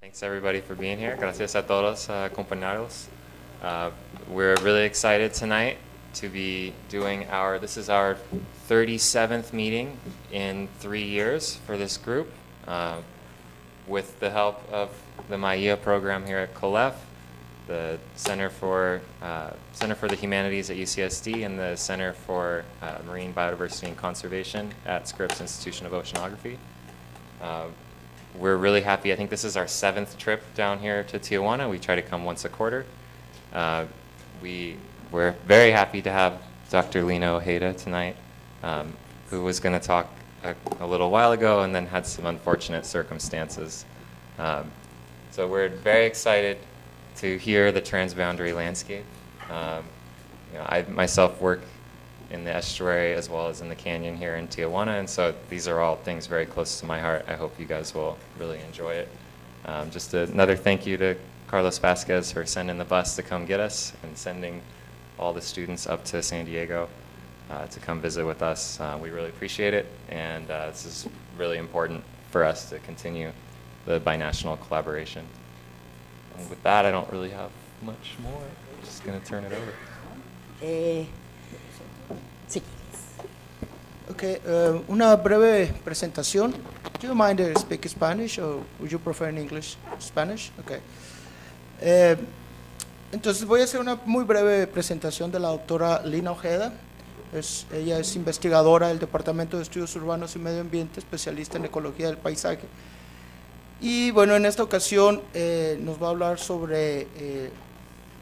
Thanks everybody for being here. Gracias a todos, compañeros. We're really excited tonight to be doing this is our 37th meeting in 3 years for this group, with the help of the MAIA program here at COLEF, the Center for the Humanities at UCSD, and the Center for Marine Biodiversity and Conservation at Scripps Institution of Oceanography. We're really happy. I think this is our 7th trip down here to Tijuana. We try to come once a quarter. We're very happy to have Dr. Lino Ojeda tonight, who was going to talk a little while ago and then had some unfortunate circumstances. So we're very excited to hear the transboundary landscape. I myself work in the estuary as well as in the canyon here in Tijuana, and so these are all things very close to my heart. I hope you guys will really enjoy it. Just another thank you to Carlos Vasquez for sending the bus to come get us and sending all the students up to San Diego to come visit with us. We really appreciate it, and this is really important for us to continue the binational collaboration. And with that, I don't really have much more. I'm just going to turn it over. Sí. Okay, una breve presentación. Do you mind to speak Spanish or would you prefer in English? Spanish? Okay. Entonces voy a hacer una muy breve presentación de la doctora Lina Ojeda. Ella es investigadora del Departamento de Estudios Urbanos y Medio Ambiente, especialista en ecología del paisaje. Y bueno, en esta ocasión nos va a hablar sobre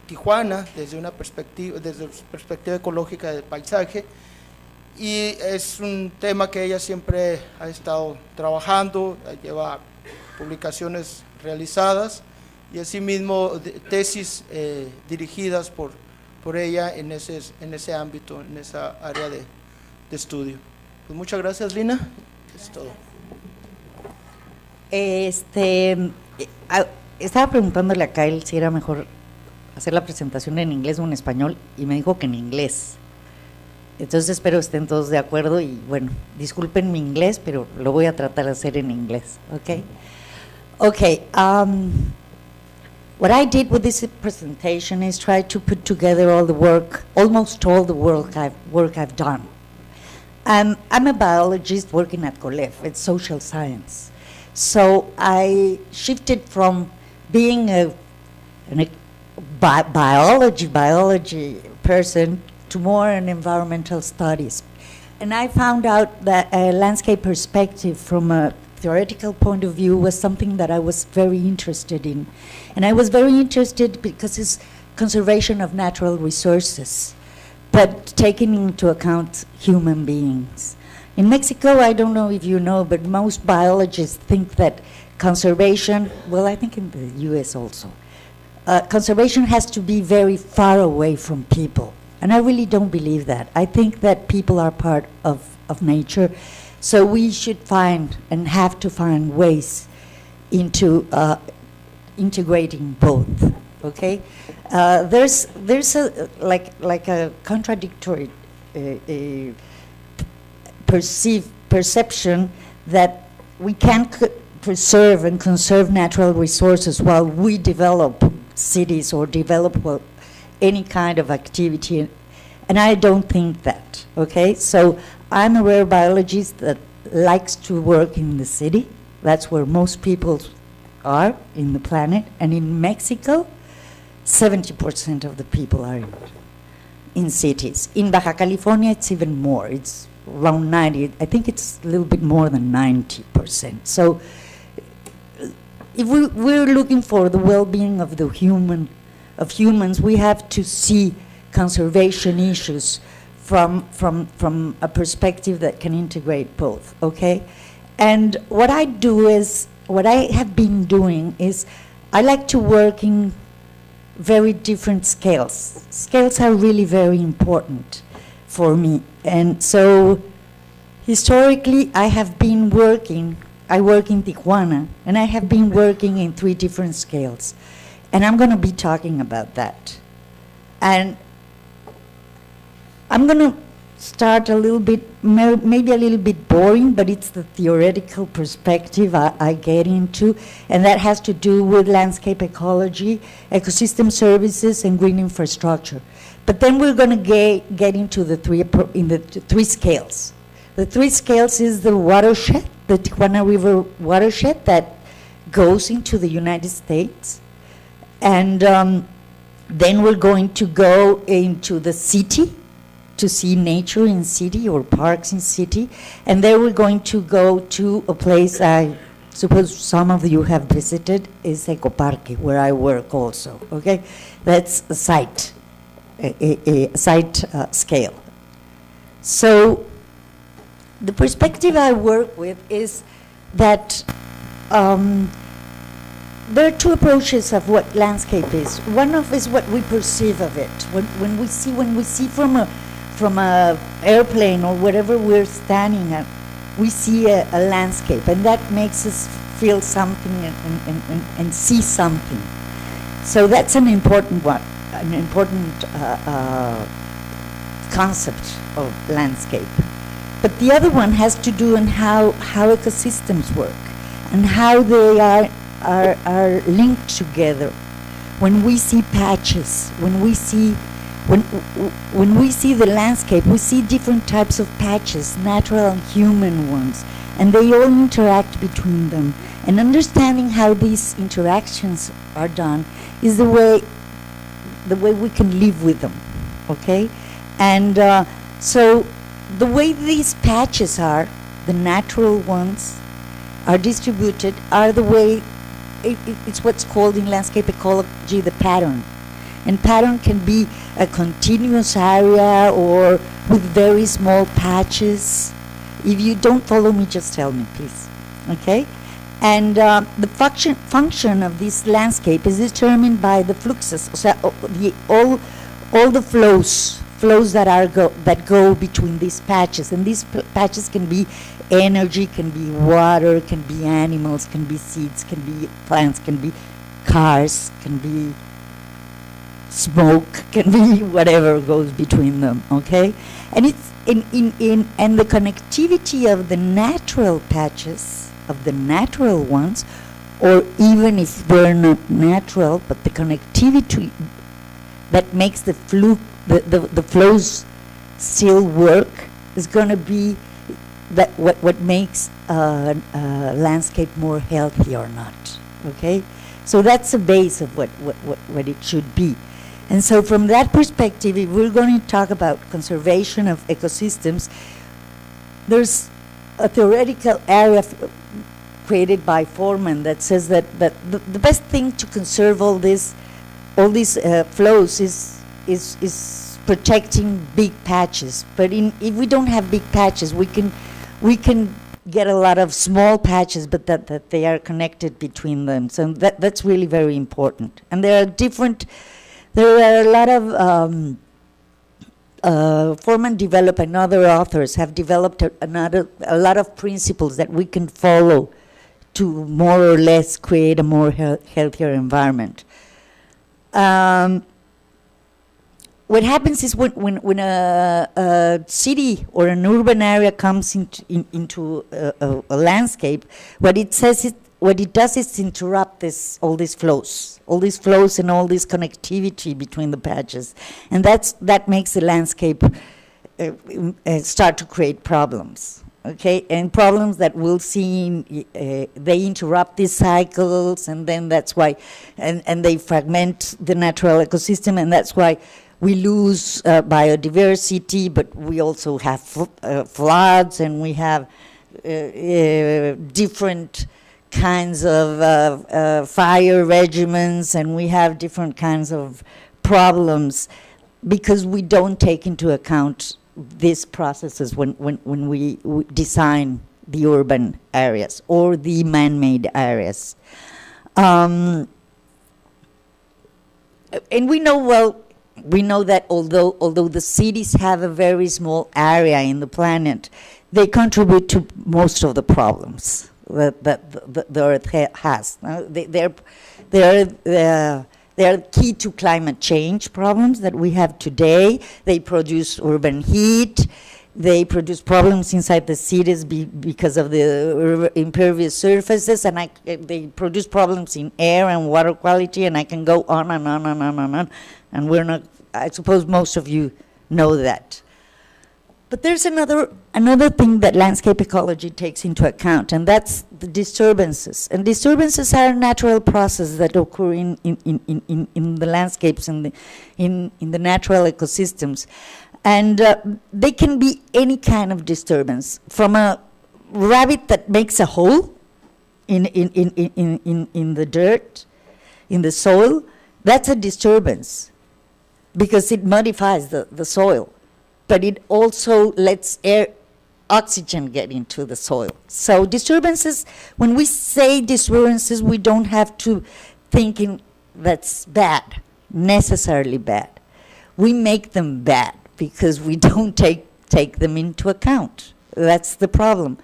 Tijuana desde la perspectiva ecológica del paisaje, y es un tema que ella siempre ha estado trabajando, lleva publicaciones realizadas y asimismo tesis dirigidas por ella en ese ámbito, en esa área de estudio. Pues muchas gracias, Lina, es todo. Estaba preguntándole a Kyle si era mejor hacer la presentación en inglés o en español, y me dijo que en inglés. Entonces espero estén todos de acuerdo, y bueno, disculpen mi inglés, pero lo voy a tratar de hacer en inglés, ¿ok? Okay, what I did with this presentation is try to put together all the work, almost all the work I've done. I'm a biologist working at COLEF, it's social science. So I shifted from being a biology person to more an environmental studies. And I found out that a landscape perspective from a theoretical point of view was something that I was very interested in. And I was very interested because it's conservation of natural resources, but taking into account human beings. In Mexico, I don't know if you know, but most biologists think that conservation, well, I think in the US also, conservation has to be very far away from people. And I really don't believe that. I think that people are part of nature, so we should find and have to find ways into integrating both, okay? There's a, like a contradictory perception that we can't preserve and conserve natural resources while we develop cities or develop any kind of activity, and I don't think that, okay? So I'm a rare biologist that likes to work in the city. That's where most people are in the planet, and in Mexico, 70% of the people are in cities. In Baja California, it's even more. It's around 90, I think it's a little bit more than 90%. So if we're looking for the well-being of humans, we have to see conservation issues from a perspective that can integrate both, okay? And what I have been doing is I like to work in very different scales. Scales are really very important for me. And so historically I work in Tijuana, and I have been working in 3 different scales. And I'm going to be talking about that. And I'm going to start a little bit, maybe a little bit boring, but it's the theoretical perspective I get into, and that has to do with landscape ecology, ecosystem services, and green infrastructure. But then we're going to get into the three scales. The three scales is the watershed, the Tijuana River watershed that goes into the United States, and then we're going to go into the city, to see nature in city or parks in city, and then we're going to go to a place I suppose some of you have visited, is Ecoparque, where I work also, okay? That's a site, a site scale. So the perspective I work with is that there are two approaches of what landscape is. One of is what we perceive of it. When we see from a airplane or whatever we're standing at, we see a landscape, and that makes us feel something and see something. So that's an important one, an important concept of landscape. But the other one has to do on how ecosystems work and how they are linked together. When we see patches, when we see the landscape, we see different types of patches, natural and human ones, and they all interact between them. And understanding how these interactions are done is the way we can live with them, okay? And so the way these patches are, the natural ones, are distributed are the way, it's what's called in landscape ecology the pattern. And pattern can be a continuous area or with very small patches. If you don't follow me, just tell me, please, okay? And the function of this landscape is determined by the fluxes, all the flows that go between these patches. And these patches can be energy, can be water, can be animals, can be seeds, can be plants, can be cars, can be smoke, can be whatever goes between them, okay? And it's and the connectivity of the natural patches, of the natural ones, or even if they're not natural, but the connectivity that makes the flows still work is going to be that what makes a landscape more healthy or not, okay? So that's the base of what it should be. And so from that perspective, if we're going to talk about conservation of ecosystems, there's a theoretical area created by Foreman that says that the best thing to conserve all these flows is protecting big patches. But if we don't have big patches, we can get a lot of small patches, but that they are connected between them. So that's really very important. And there are a lot of Foreman developed and other authors have developed a lot of principles that we can follow to more or less create a more healthier environment. What happens is when a city or an urban area comes into a landscape, what it does is interrupt all these flows and all this connectivity between the patches, and that makes the landscape start to create problems. Okay, and problems that we'll see, they interrupt these cycles, and then that's why, and they fragment the natural ecosystem, and that's why we lose biodiversity, but we also have floods, and we have different kinds of fire regimens, and we have different kinds of problems because we don't take into account these processes when we design the urban areas or the man-made areas. And we know that although the cities have a very small area in the planet, they contribute to most of the problems that the Earth has. They're They are key to climate change problems that we have today. They produce urban heat. They produce problems inside the cities because of the impervious surfaces, and they produce problems in air and water quality, and I can go on and on and on and on. And we're not, I suppose most of you know that. But there's another thing that landscape ecology takes into account, and that's the disturbances. And disturbances are a natural process that occur in the landscapes and in the natural ecosystems. And they can be any kind of disturbance, from a rabbit that makes a hole in the dirt, in the soil. That's a disturbance because it modifies the soil, but it also lets oxygen get into the soil. So disturbances, when we say disturbances, we don't have to think that's bad, necessarily bad. We make them bad because we don't take them into account. That's the problem.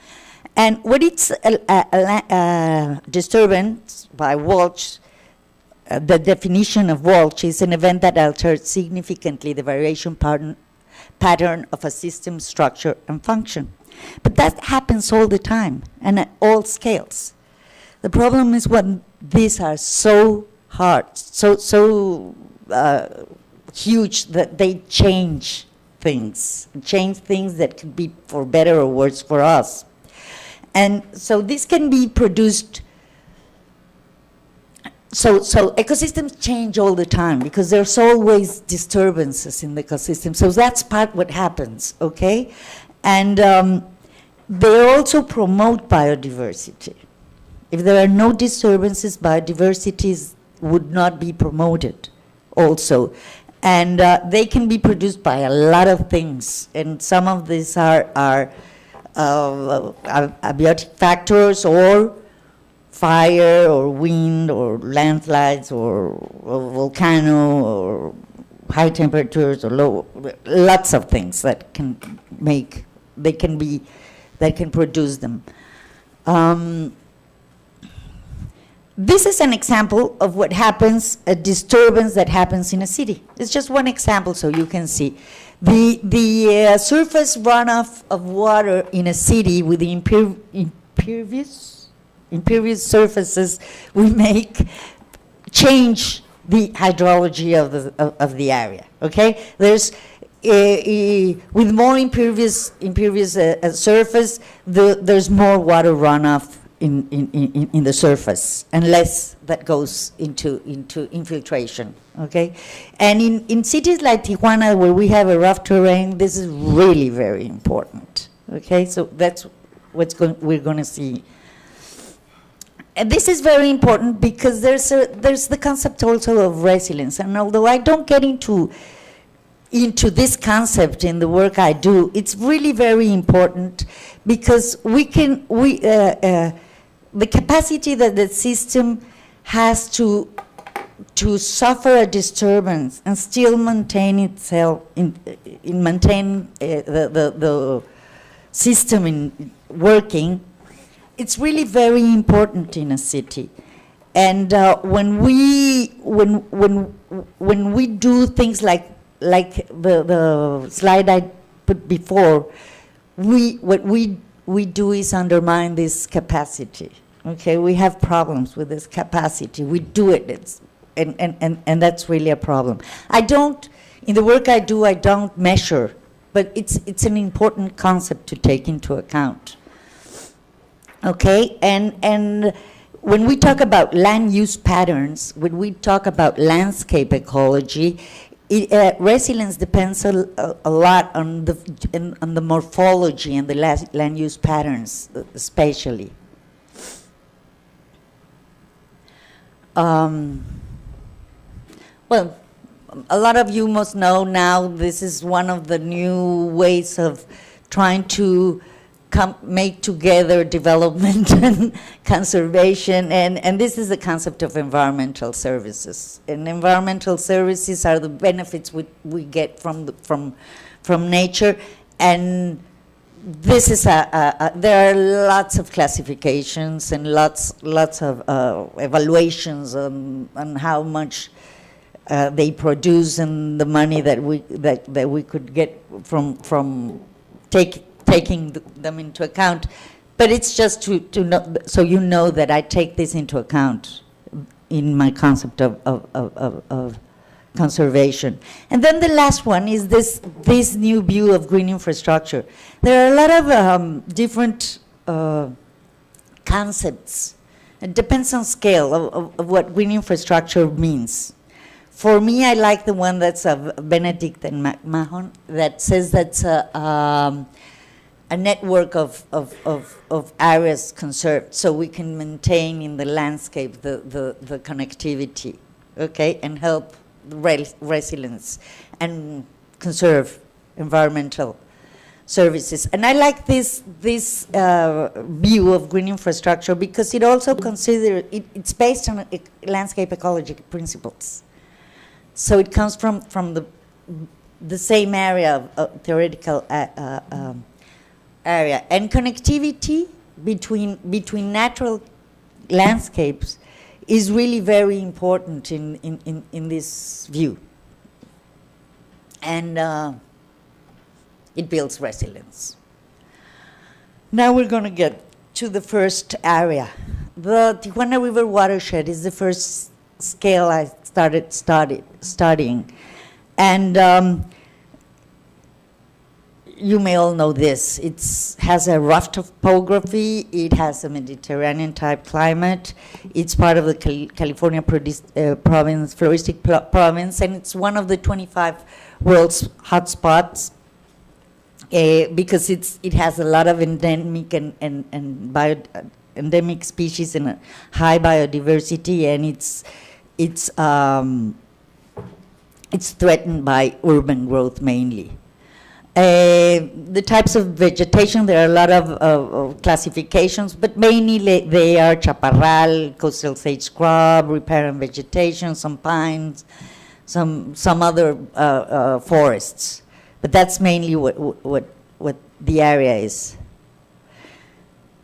And what it's a disturbance by Walsh, the definition of Walsh is an event that alters significantly the variation pattern of a system structure and function. But that happens all the time and at all scales. The problem is when these are so hard, so huge that they change things that could be for better or worse for us. And so this can be produced. So ecosystems change all the time because there's always disturbances in the ecosystem. So that's part what happens, okay? And they also promote biodiversity. If there are no disturbances, biodiversity would not be promoted also. And they can be produced by a lot of things. And some of these are abiotic factors, or fire, or wind, or landslides, or volcano, or high temperatures, or low, lots of things that can produce them. This is an example of what happens, a disturbance that happens in a city. It's just one example so you can see. The surface runoff of water in a city with the impervious surfaces we make change the hydrology of the area, okay? There's with more impervious surface, there's more water runoff in the surface, and less that goes into infiltration, okay? And in cities like Tijuana, where we have a rough terrain, this is really very important, okay? So that's we're going to see. And this is very important because there's the concept also of resilience. And although I don't get into this concept in the work I do, it's really very important because the capacity that the system has to suffer a disturbance and still maintain itself maintain the system in working, it's really very important in a city. And when we do things like the slide I put before, what we do is undermine this capacity. Okay, we have problems with this capacity. We do it, and that's really a problem. In the work I do, I don't measure, but it's an important concept to take into account. Okay, and when we talk about land use patterns, when we talk about landscape ecology, resilience depends a lot on the morphology and the land use patterns, especially. Well, a lot of you must know now this is one of the new ways of trying to make together development and conservation, and this is the concept of environmental services. And environmental services are the benefits we get from nature, and this is there are lots of classifications and lots of evaluations on how much they produce and the money that we could get from taking them into account. But it's just to know, so you know that I take this into account in my concept of conservation. And then the last one is this new view of green infrastructure. There are a lot of different concepts. It depends on scale of what green infrastructure means. For me, I like the one that's of Benedict and Mahon that says that's a network of areas conserved, so we can maintain in the landscape the connectivity, okay, and help resilience and conserve environmental services. And I like this view of green infrastructure because it also it's based on landscape ecology principles. So it comes from the same area of theoretical area, and connectivity between natural landscapes is really very important in this view, and it builds resilience. Now we're going to get to the first area. The Tijuana River watershed is the first scale I started studying, and you may all know this. It has a rough topography. It has a Mediterranean type climate. It's part of the California province, floristic province, and it's one of the 25 world's hotspots because it has a lot of endemic and endemic species and a high biodiversity, and it's threatened by urban growth mainly. The types of vegetation, there are a lot of classifications, but mainly they are chaparral, coastal sage scrub, riparian vegetation, some pines, some other forests. But that's mainly what the area is.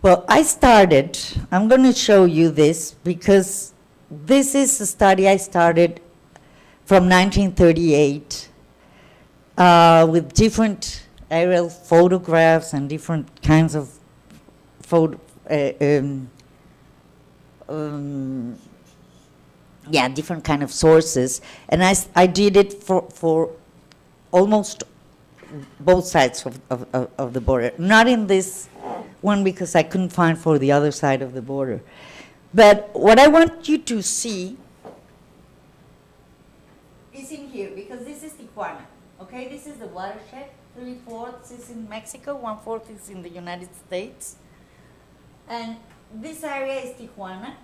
Well, I'm going to show you this because this is a study I started from 1938 with different aerial photographs and different kinds of different kind of sources. And I did it for almost both sides of the border. Not in this one because I couldn't find for the other side of the border. But what I want you to see is in here, because this is Tijuana. Okay, this is the watershed. 3/4 is in Mexico, 1/4 is in the United States. And this area is Tijuana.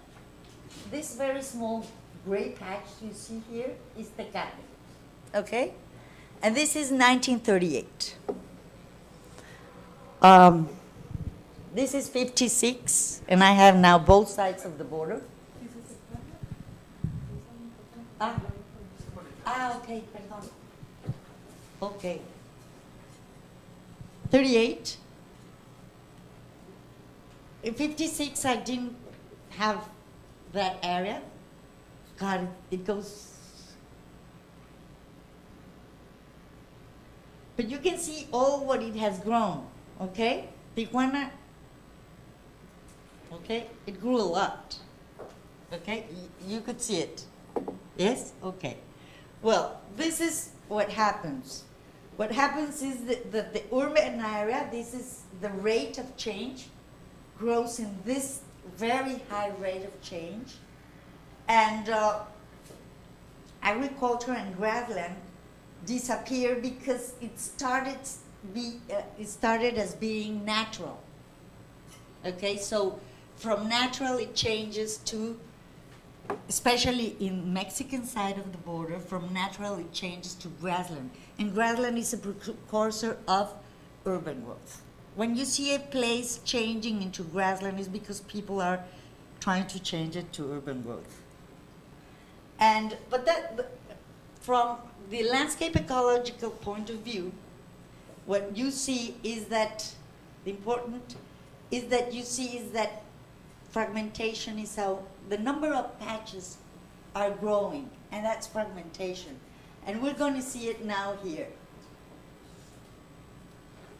This very small gray patch you see here is Tecate. Okay? And this is 1938. This is 56, and I have now both sides of the border. Okay, perdón. Okay. 38. In 56, I didn't have that area. God, it goes. But you can see all what it has grown, okay? Tijuana, okay, it grew a lot, okay? You could see it, yes? Okay. Well, this is what happens. What happens is that the urban area, this is the rate of change, grows in this very high rate of change, and agriculture and grassland disappear because it started as being natural. Okay, so from natural it changes to, especially in Mexican side of the border, from natural it changes to grassland. And grassland is a precursor of urban growth. When you see a place changing into grassland, it's because people are trying to change it to urban growth. But from the landscape ecological point of view, what you see is that the important is that you see is that fragmentation is how the number of patches are growing, and that's fragmentation. And we're going to see it now here.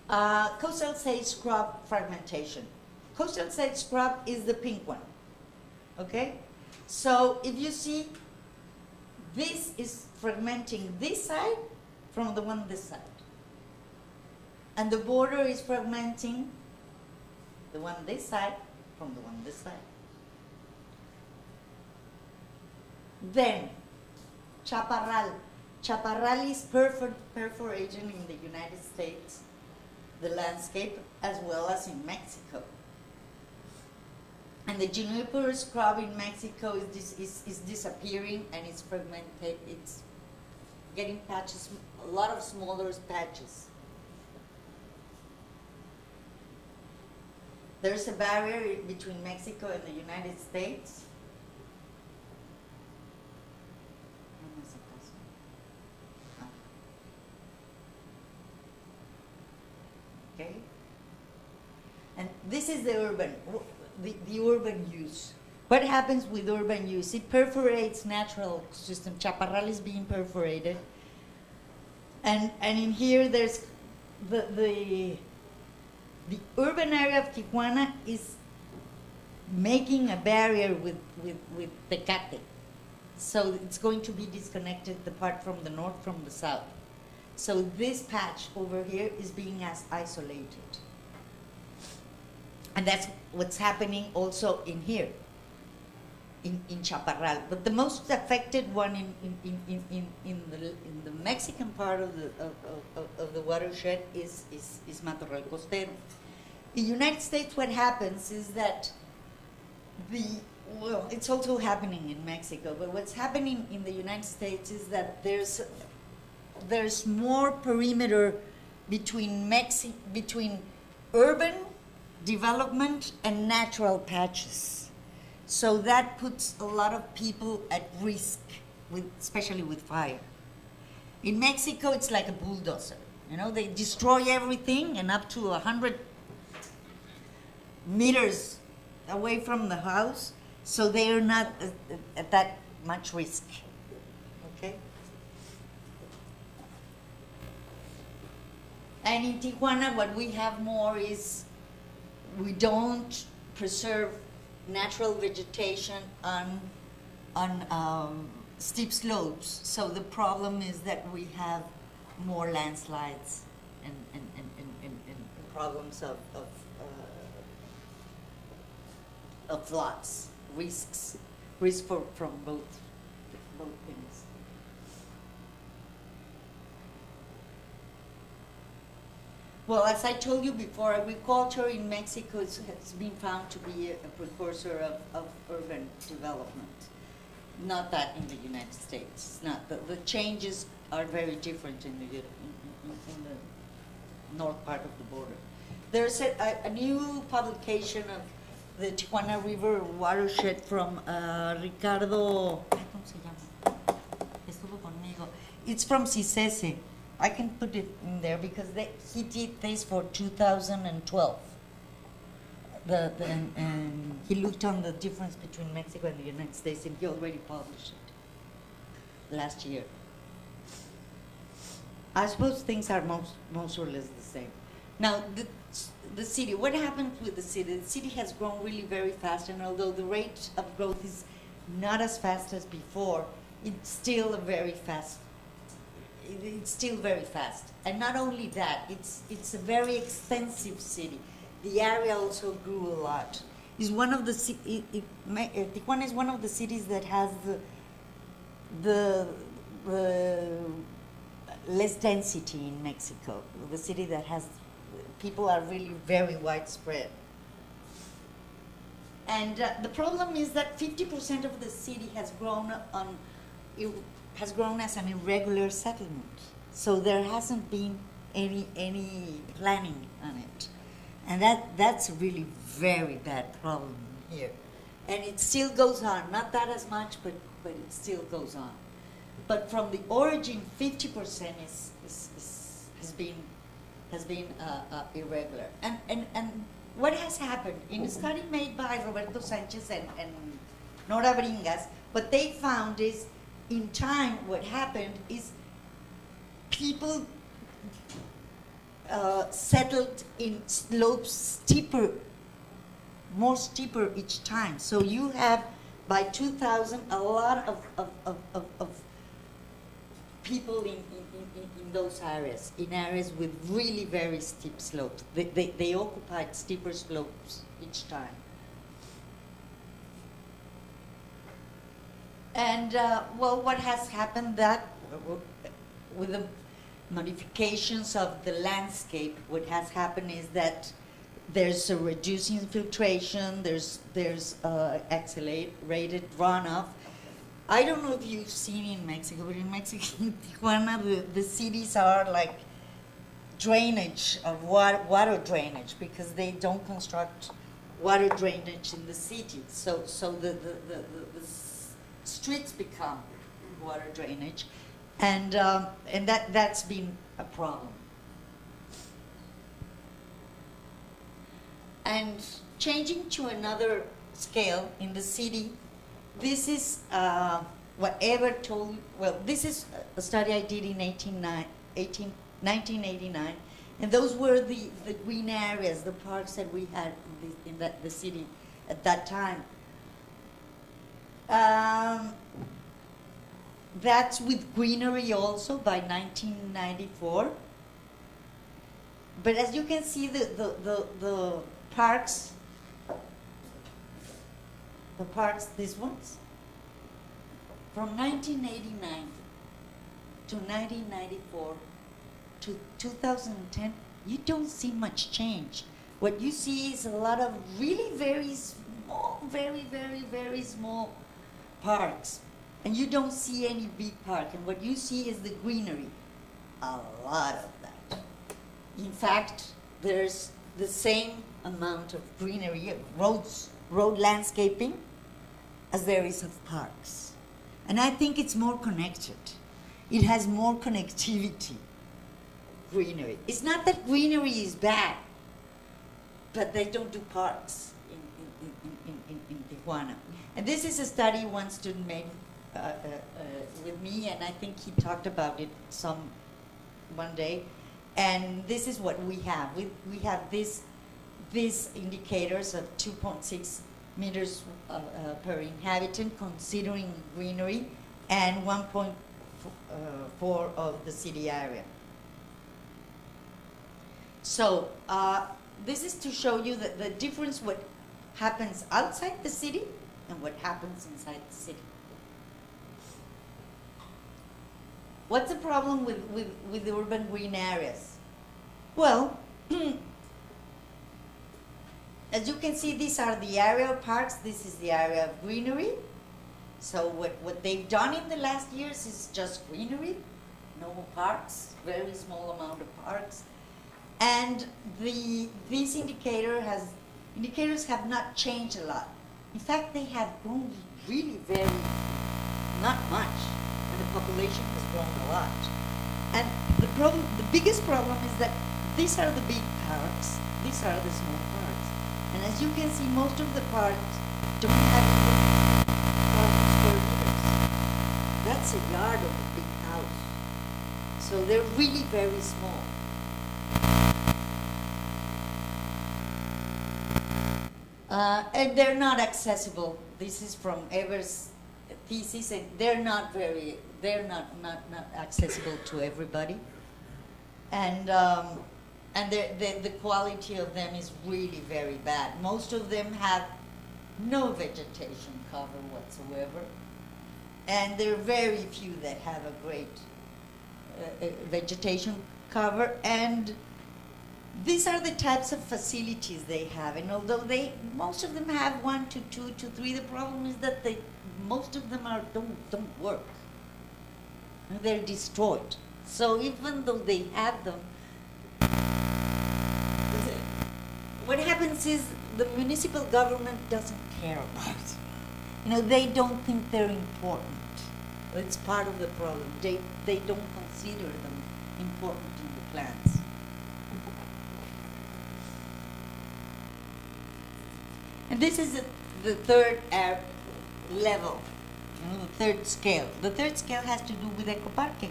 Coastal sage scrub fragmentation. Coastal sage scrub is the pink one, okay? So if you see, this is fragmenting this side from the one this side. And the border is fragmenting the one this side from the one this side. Then, chaparral. Chaparral is perforating in the United States, the landscape, as well as in Mexico. And the juniper scrub in Mexico is disappearing, and it's fragmented. It's getting patches, a lot of smaller patches. There's a barrier between Mexico and the United States. Okay? And this is the urban use. What happens with urban use? It perforates natural ecosystem. Chaparral is being perforated. And in here there's the urban area of Tijuana is making a barrier with Tecate. So it's going to be disconnected, the part from the north from the south. So this patch over here is being as isolated. And that's what's happening also in here, in Chaparral. But the most affected one in the Mexican part of the watershed is Matorral Costero. In the United States, what happens is that it's also happening in Mexico, but what's happening in the United States is that there's more perimeter between urban development and natural patches. So that puts a lot of people at risk, especially with fire. In Mexico, it's like a bulldozer. You know, they destroy everything, and up to 100 meters away from the house, so they are not at that much risk. Okay? And in Tijuana, what we have more is we don't preserve natural vegetation on steep slopes. So the problem is that we have more landslides and problems of floods, risk from both things. Well, as I told you before, agriculture in Mexico has been found to be a precursor of urban development. Not that in the United States. It's not. The changes are very different in the north part of the border. There's a new publication of the Tijuana River watershed from Ricardo. ¿Cómo se llama? Estuvo conmigo. It's from Sede. I can put it in there because he did this for 2012. And he looked on the difference between Mexico and the United States, and he already published it last year. I suppose things are most or less the same. Now, the city, what happened with the city? The city has grown really very fast, and although the rate of growth is not as fast as before, it's still very fast. And not only that, it's a very extensive city. The area also grew a lot. It's one of the Tijuana is one of the cities that has the less density in Mexico. The city that has people are really very widespread. And the problem is that 50% of the city has grown as an irregular settlement. So there hasn't been any planning on it. And that's a really very bad problem here. And it still goes on, not that as much, but it still goes on. But from the origin, 50% has been irregular. And what has happened in a study made by Roberto Sanchez and not Abringas. What they found is, in time, what happened is people settled in slopes steeper, more steeper each time. So you have, by 2000, a lot of people in those areas, in areas with really very steep slopes. They occupied steeper slopes each time. And, well, what has happened that, with the modifications of the landscape, what has happened is that there's a reduced infiltration, there's accelerated runoff. I don't know if you've seen in Mexico, but in Mexico, in Tijuana, the cities are like drainage of water drainage, because they don't construct water drainage in the city. So the streets become water drainage, and that's been a problem. And changing to another scale in the city, this is whatever told. Well, this is a study I did in 1989, and those were the green areas, the parks that we had in the city at that time. That's with greenery also by 1994. But as you can see, the parks, these ones, from 1989 to 1994 to 2010, you don't see much change. What you see is a lot of really very small, very small parks. And you don't see any big park. And what you see is the greenery. A lot of that. In fact, there's the same amount of greenery, of road landscaping, as there is of parks. And I think it's more connected. It has more connectivity, greenery. It's not that greenery is bad, but they don't do parks in Tijuana. And this is a study one student made with me, and I think he talked about it one day. And this is what we have. We have these indicators of 2.6 meters per inhabitant, considering greenery, and 1.4 of the city area. So this is to show you that the difference what happens outside the city and what happens inside the city. What's the problem with the urban green areas? Well, as you can see, these are the area of parks. This is the area of greenery. So what they've done in the last years is just greenery, no parks, very small amount of parks. And these indicators have not changed a lot. In fact, they have grown really very, not much. The population has grown a lot. And the biggest problem is that these are the big parks, these are the small parks. And as you can see, most of the parks don't have even 1,000 square meters. That's a yard of a big house. So they're really very small. And they're not accessible. This is from Ever's thesis, and they're not accessible to everybody, and the quality of them is really very bad. Most of them have no vegetation cover whatsoever, and there are very few that have a great vegetation cover. And these are the types of facilities they have, and although most of them have 1 to 2 to 3, the problem is that most of them don't work. They're destroyed. So even though they have them, what happens is the municipal government doesn't care about it. They don't think they're important. It's part of the problem. They don't consider them important in the plans. And this is the third level, the third scale. The third scale has to do with Ecoparque.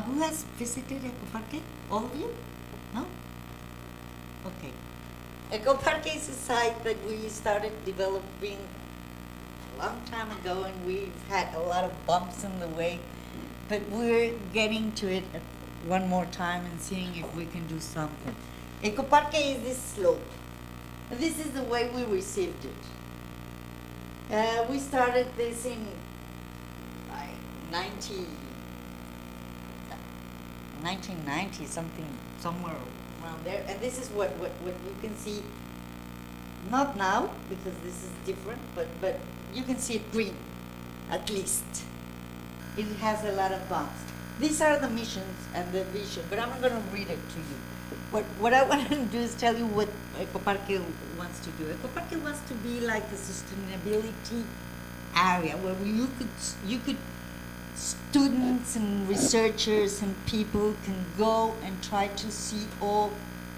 Who has visited Ecoparque? All of you? No? Okay. Ecoparque is a site that we started developing a long time ago, and we've had a lot of bumps in the way, but we're getting to it one more time and seeing if we can do something. Ecoparque is this slope. This is the way we received it. We started this in like 1990, somewhere around there. And this is what you can see, not now, because this is different, but you can see it green, at least. It has a lot of bumps. These are the missions and the vision, but I'm not going to read it to you. What I want to do is tell you what Ecoparque wants to do. Ecoparque wants to be like a sustainability area where students and researchers and people can go and try to see or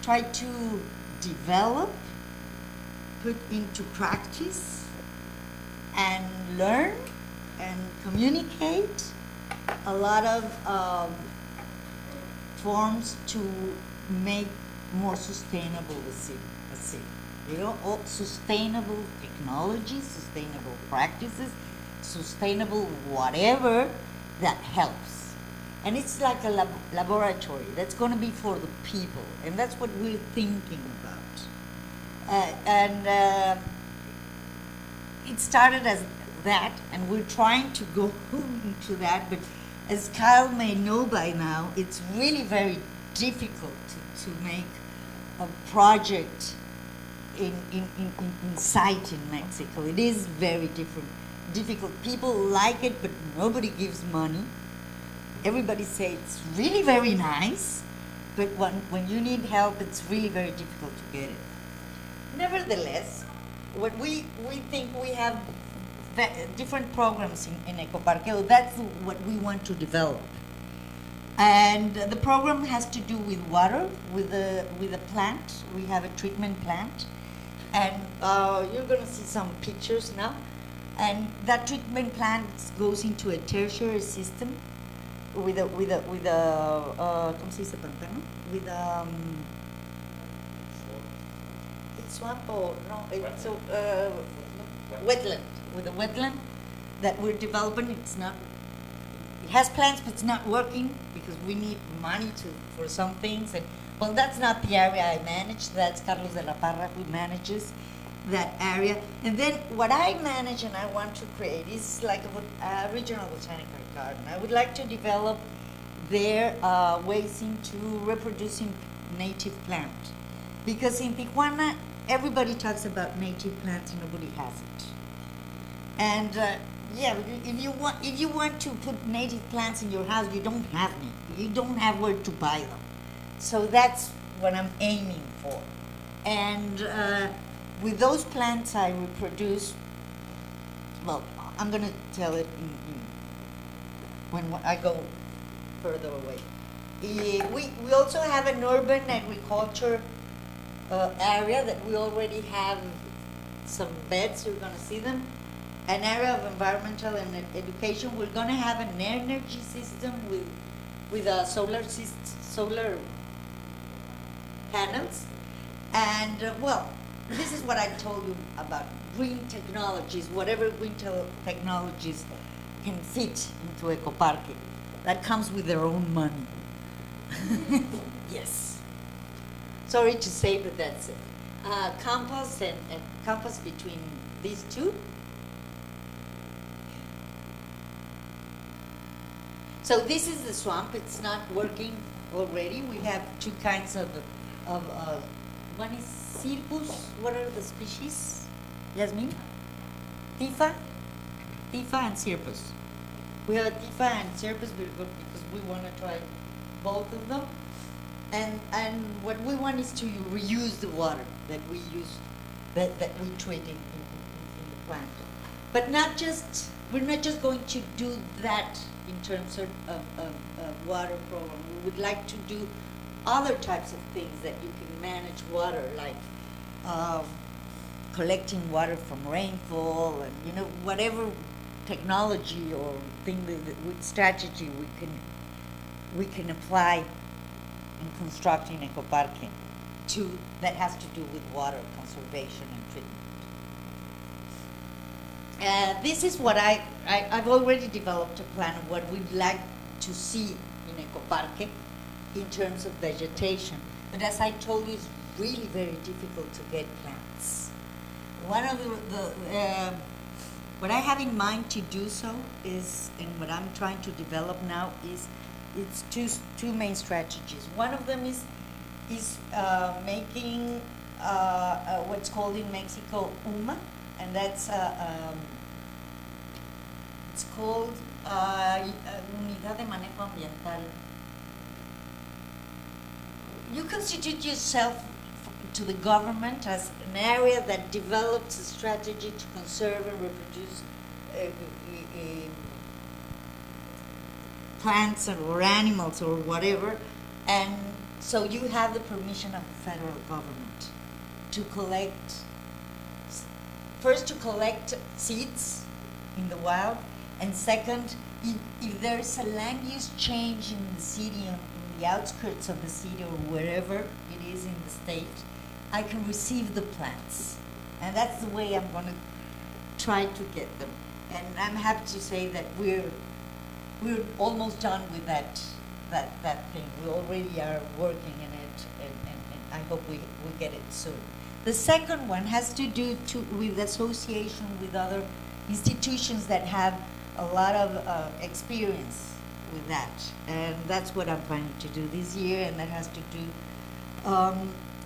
try to develop, put into practice, and learn and communicate a lot of forms to make more sustainable a city. All sustainable technology, sustainable practices, sustainable whatever that helps. And it's like a laboratory that's going to be for the people, and that's what we're thinking about. It started as that, and we're trying to go into that, but as Kyle may know by now, it's really very difficult to make a project in sight in Mexico. It is very difficult. People like it, but nobody gives money. Everybody say it's really very nice, but when you need help, it's really very difficult to get it. Nevertheless, what we think we have different programs in Ecoparque. That's what we want to develop. And the program has to do with water, with a plant. We have a treatment plant, and you're going to see some pictures now. And that treatment plant goes into a tertiary system with a ¿cómo se dice pantano? With it's swamp or no? It's wetland. With a wetland that we're developing. It has plants, but it's not working because we need money for some things. And well, that's not the area I manage. That's Carlos de la Parra who manages that area. And then what I manage and I want to create is like a regional botanical garden. I would like to develop their ways into reproducing native plants. Because in Tijuana, everybody talks about native plants and nobody has it. And yeah, if you want to put native plants in your house, you don't have any. You don't have where to buy them. So that's what I'm aiming for. And with those plants I reproduce, well, I'm going to tell it when I go further away. We also have an urban agriculture area that we already have some beds, you're going to see them. An area of environmental and education. We're going to have an energy system with solar panels. And well, this is what I told you about green technologies, whatever green technologies can fit into Ecoparque. That comes with their own money. Yes. Sorry to say, but that's it. Compass and compass between these two. So this is the swamp. It's not working already. We have two kinds of one is circus. What are the species? Yasmin? Tifa and circus. We have Tifa and circus because we want to try both of them. And what we want is to reuse the water that we use, that we treat in the plant. But we're not just going to do that in terms of water program. We would like to do other types of things that you can manage water, like collecting water from rainfall, and whatever technology or thing with strategy we can apply in constructing Ecoparque that has to do with water conservation and treatment. This is what I've already developed a plan of what we'd like to see in Ecoparque in terms of vegetation. But as I told you, it's really very difficult to get plants. One of what I have in mind to do so is, and what I'm trying to develop now is, it's two main strategies. One of them is making what's called in Mexico UMA, and that's it's called Unidad de Manejo Ambiental. You constitute yourself to the government as an area that develops a strategy to conserve and reproduce plants or animals or whatever, and so you have the permission of the federal government to collect seeds in the wild, and second, if there's a land use change in the city, in the outskirts of the city or wherever it is in the state, I can receive the plants. And that's the way I'm going to try to get them. And I'm happy to say that we're almost done with that thing. We already are working in it, and I hope we get it soon. The second one has to do with association with other institutions that have a lot of experience with that. And that's what I'm planning to do this year, and that has to do,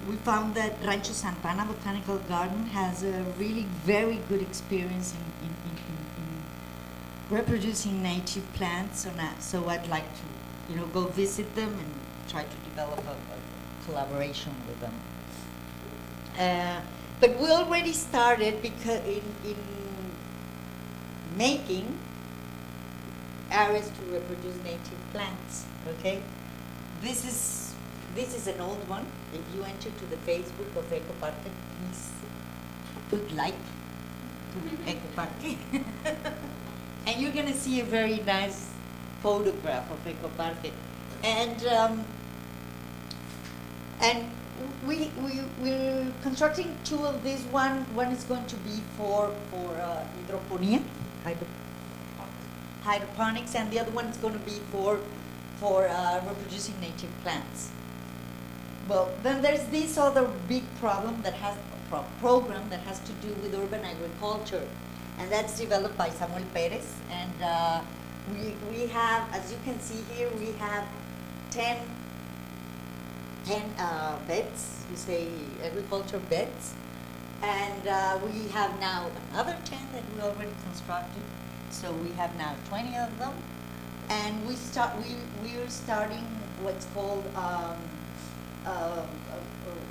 we found that Rancho Santa Ana Botanical Garden has a really very good experience in reproducing native plants, so I'd like to go visit them and try to develop a collaboration with them. But we already started because in making areas to reproduce native plants. Okay, this is an old one. If you enter to the Facebook of Ecoparque, please put like to Ecoparque, and you're gonna see a very nice photograph of Ecoparque, and we're constructing two of these. One is going to be for hydroponics, and the other one is going to be for reproducing native plants. Well, then there's this other big problem that has program that has to do with urban agriculture, and that's developed by Samuel Perez. And we have, as you can see here, we have 10 beds, we say agriculture beds, and we have now another 10 that we already constructed, so we have now 20 of them, and we are starting what's called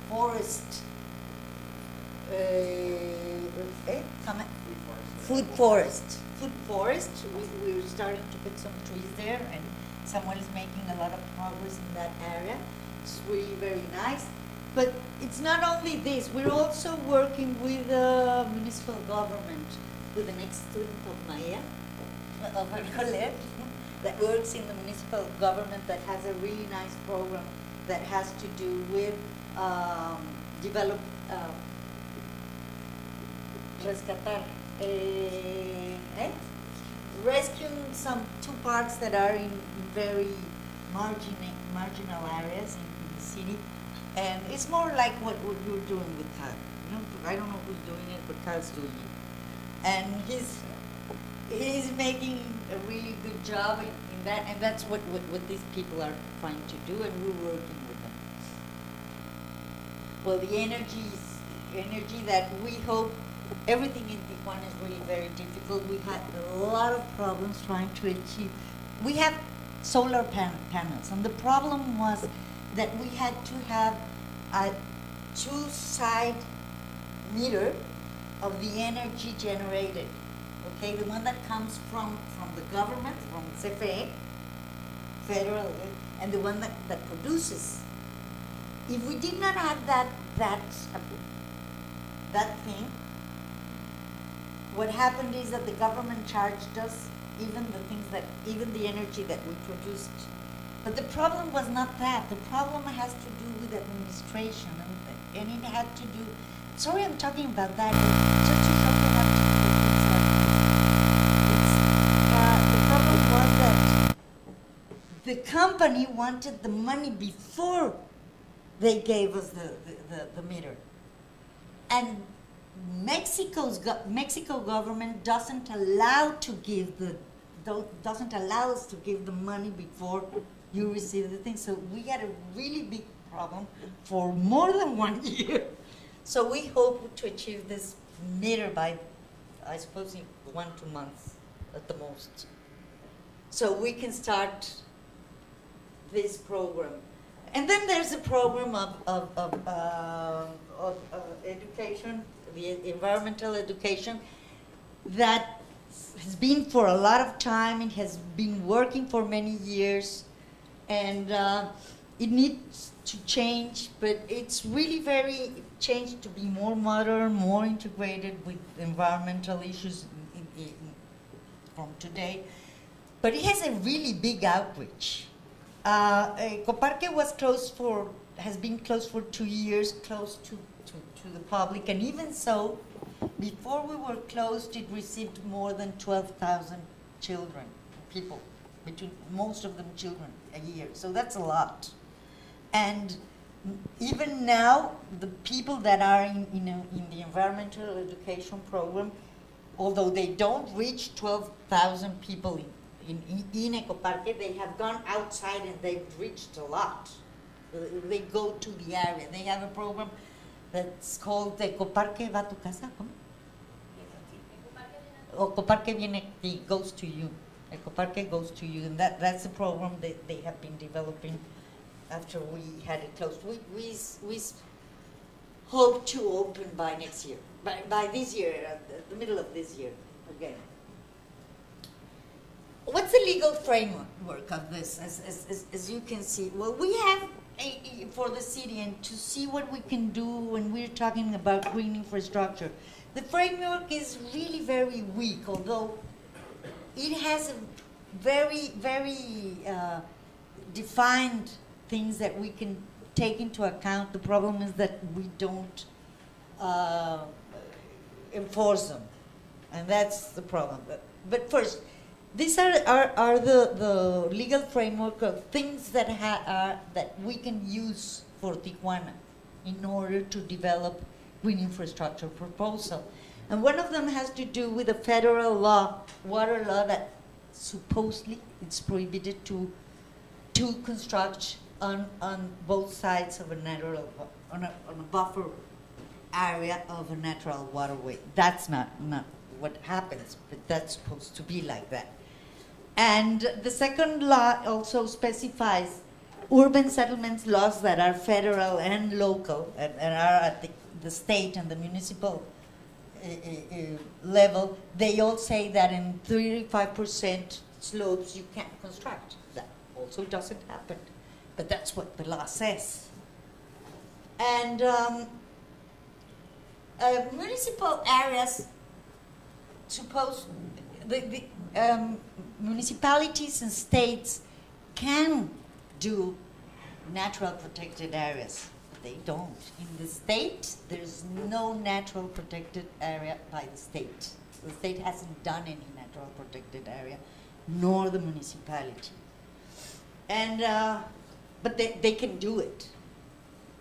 forest food forest. We're starting to put some trees there, and Samuel is making a lot of progress in that area. It's really very nice. But it's not only this, we're also working with the municipal government, with an ex-student of Maya, of Colette, that works in the municipal government, that has a really nice program that has to do with rescuing some two parks that are in very marginal areas in the city. And it's more like what you're doing with Carl. I don't know who's doing it, but Carl's doing it. And he's making a really good job in that, and that's what these people are trying to do, and we're working with them. Well, the energy that we hope, everything in Tijuana is really very difficult. We had a lot of problems trying to achieve. We have solar panels, and the problem was that we had to have a two-side meter of the energy generated. Okay, the one that comes from the government, from CFE, federal, and the one that produces. If we did not have that thing, what happened is that the government charged us even the energy that we produced. But the problem was not that. The problem has to do with administration, and it had to do. Sorry, I'm talking about that. Just to show you how the problem was that the company wanted the money before they gave us the meter, and Mexico government doesn't allow us to give the money before you receive the thing. So we had a really big problem for more than 1 year. So we hope to achieve this meter by, I suppose, in 1-2 months at the most. So we can start this program. And then there's a program of education, the environmental education, that has been for a lot of time. It has been working for many years, and it needs to change, but it's really very changed to be more modern, more integrated with environmental issues from today. But it has a really big outreach. Ecoparque has been closed for 2 years, closed to the public, and even so, before we were closed, it received more than 12,000 children, people, most of them children, a year. So that's a lot. And even now, the people that are in the environmental education program, although they don't reach 12,000 people in Ecoparque, they have gone outside and they've reached a lot. They go to the area. They have a program that's called Ecoparque va a tu casa. Ecoparque viene, goes to you. Ecoparque goes to you, and that's the program that they have been developing after we had it closed. We hope to open by next year, by this year, the middle of this year again. What's the legal framework of this? As you can see, well, we have for the city, and to see what we can do when we're talking about green infrastructure. The framework is really very weak, although it has a very, very defined things that we can take into account. The problem is that we don't enforce them, and that's the problem. But first, these are the legal framework of things that that we can use for Tijuana in order to develop green infrastructure proposal. And one of them has to do with a federal law, water law, that supposedly it's prohibited to construct on both sides of a natural, on a buffer area of a natural waterway. That's not what happens, but that's supposed to be like that. And the second law also specifies urban settlements laws that are federal and local and are at the state and the municipal level. They all say that in 35% slopes you can't construct. That also doesn't happen, but that's what the law says. And municipal areas, municipalities and states can do natural protected areas. They don't. In the state, there's no natural protected area by the state. The state hasn't done any natural protected area, nor the municipality. And but they can do it.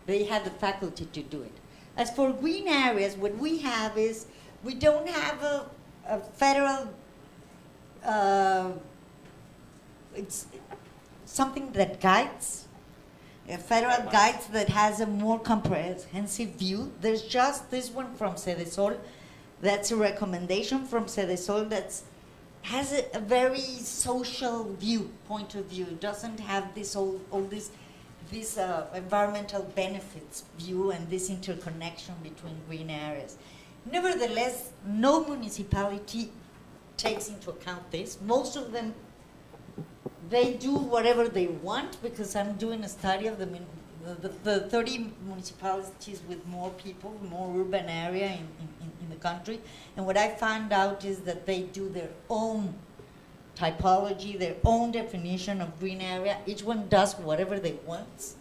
They have the faculty to do it. As for green areas, what we have is we don't have a federal. It's something that guides. A federal guides that has a more comprehensive view. There's just this one from Sede. That's a recommendation from Sede that has a very social point of view. It doesn't have this all this environmental benefits view and this interconnection between green areas. Nevertheless, no municipality takes into account this. Most of them, they do whatever they want, because I'm doing a study of the 30 municipalities with more people, more urban area in in the country. And what I found out is that they do their own typology, their own definition of green area. Each one does whatever they want,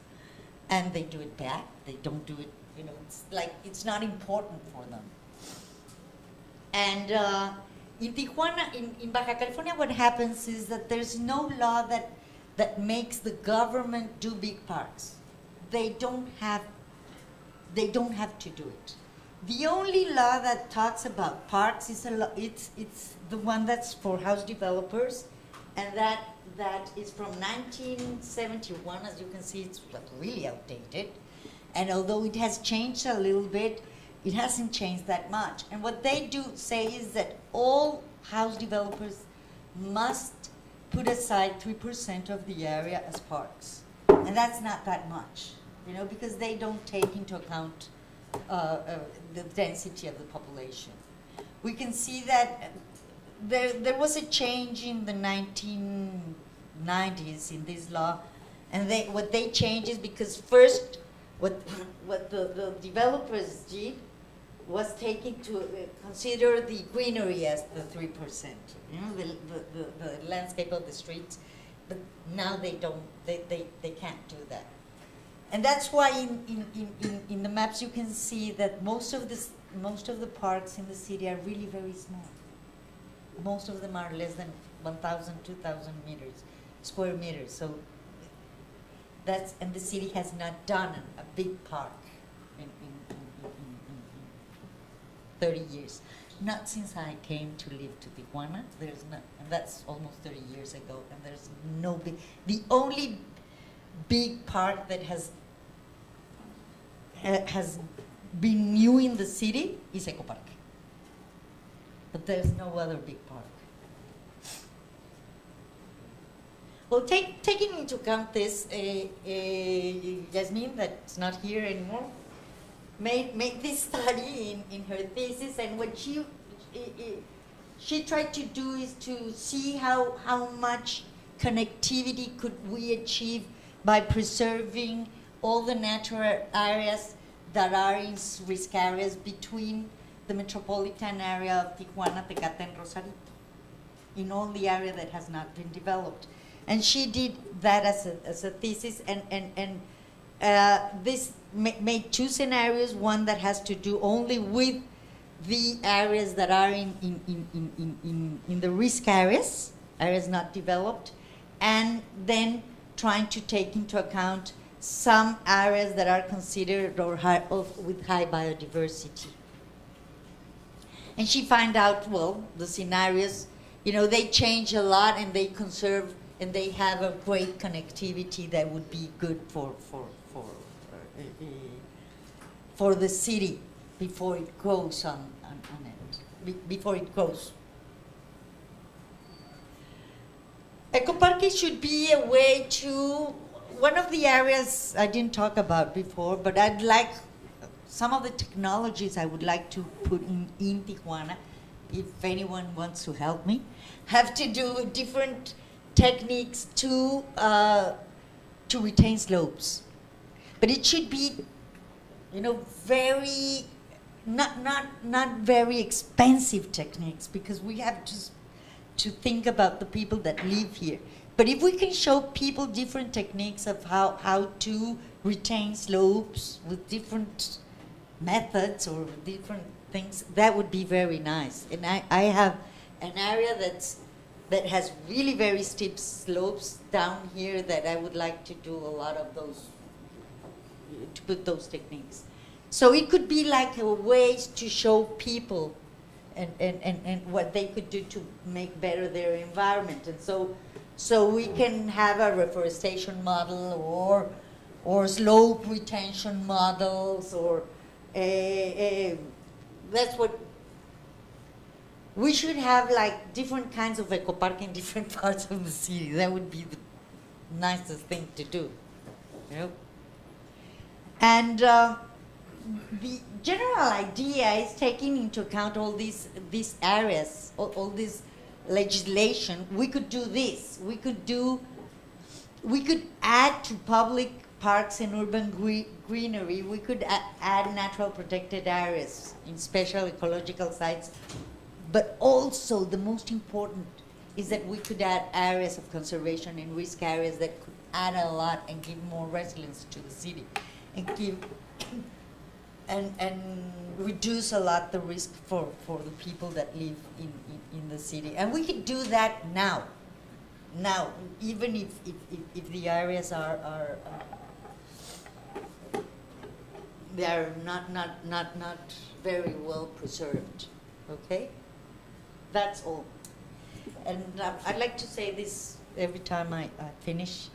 and they do it back. They don't do it, it's like it's not important for them. And in Tijuana, in Baja California, what happens is that there's no law that makes the government do big parks. They don't have to do it. The only law that talks about parks is it's the one that's for house developers, and that is from 1971. As you can see, it's really outdated. And although it has changed a little bit, it hasn't changed that much. And what they do say is that all house developers must put aside 3% of the area as parks. And that's not that much, because they don't take into account the density of the population. We can see that there was a change in the 1990s in this law, and what they changed is because first what the developers did was taking to consider the greenery as the 3%, the landscape of the streets, but now they don't, they can't do that. And that's why in the maps you can see that most of the parks in the city are really very small. Most of them are less than 1,000, 2,000 square meters. So and the city has not done a big park in 30 years. Not since I came to live to Tijuana. There's not, and that's almost 30 years ago. And there's no big. The only big park that has been new in the city is Ecoparque. But there's no other big park. Well, taking into account this, Yasmin, that's not here anymore, made this study in her thesis, and what she tried to do is to see how much connectivity could we achieve by preserving all the natural areas that are in risk areas between the metropolitan area of Tijuana, Tecate, and Rosarito, in all the area that has not been developed. And she did that as a thesis, and this made two scenarios, one that has to do only with the areas that are in the risk areas not developed, and then trying to take into account some areas that are considered with high biodiversity. And she found out, well, the scenarios, they change a lot, and they conserve, and they have a great connectivity that would be good for the city before it goes on it, before it goes. Ecoparque should be a way to, one of the areas I didn't talk about before, but I'd like, some of the technologies I would like to put in Tijuana, if anyone wants to help me, have to do with different techniques to retain slopes. But it should be, very, not very expensive techniques, because we have to think about the people that live here. But if we can show people different techniques of how to retain slopes with different methods or different things, that would be very nice. And I have an area that has really very steep slopes down here that I would like to do a lot of those, to put those techniques. So it could be like a way to show people and what they could do to make better their environment. And so we can have a reforestation model or slope retention models, or that's what we should have, like different kinds of ecopark in different parts of the city. That would be the nicest thing to do, And the general idea is taking into account all these areas, all this legislation. We could do this. We could add to public parks and urban greenery, we could add natural protected areas in special ecological sites. But also, the most important is that we could add areas of conservation and risk areas that could add a lot and give more resilience to the city, and give and reduce a lot the risk for the people that live in the city. And we could do that now. Now, even if the areas are they are not very well preserved, okay? That's all. And I'd like to say this every time I finish,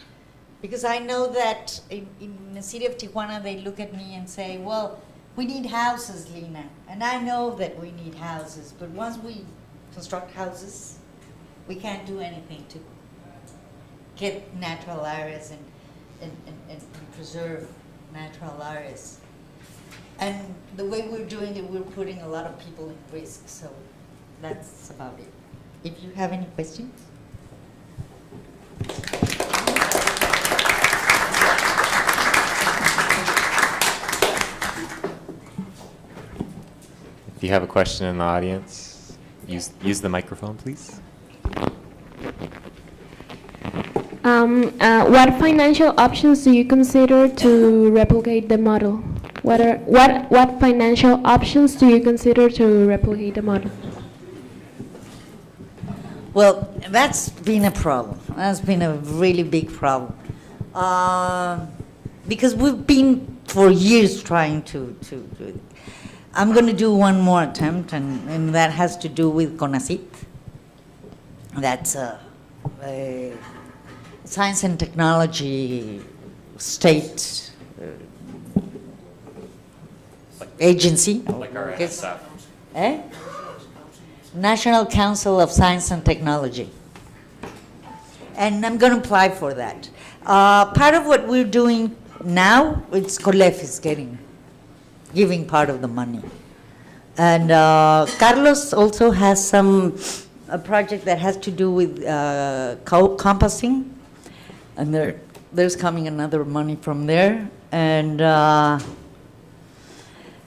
because I know that in the city of Tijuana, they look at me and say, well, we need houses, Lina. And I know that we need houses, but once we construct houses, we can't do anything to get natural areas and preserve natural areas. And the way we're doing it, we're putting a lot of people in risk. So that's about it. If you have any questions. If you have a question in the audience, use the microphone, please. What financial options do you consider to replicate the model? What financial options do you consider to replicate the model? Well, that's been a problem. That's been a really big problem. Because we've been for years trying to do it. I'm going to do one more attempt, and that has to do with CONACYT. That's a science and technology state agency. Like our NSF. National Council of Science and Technology. And I'm going to apply for that. Part of what we're doing now, it's COLEF is giving part of the money. And Carlos also has a project that has to do with composting. And there's coming another money from there. And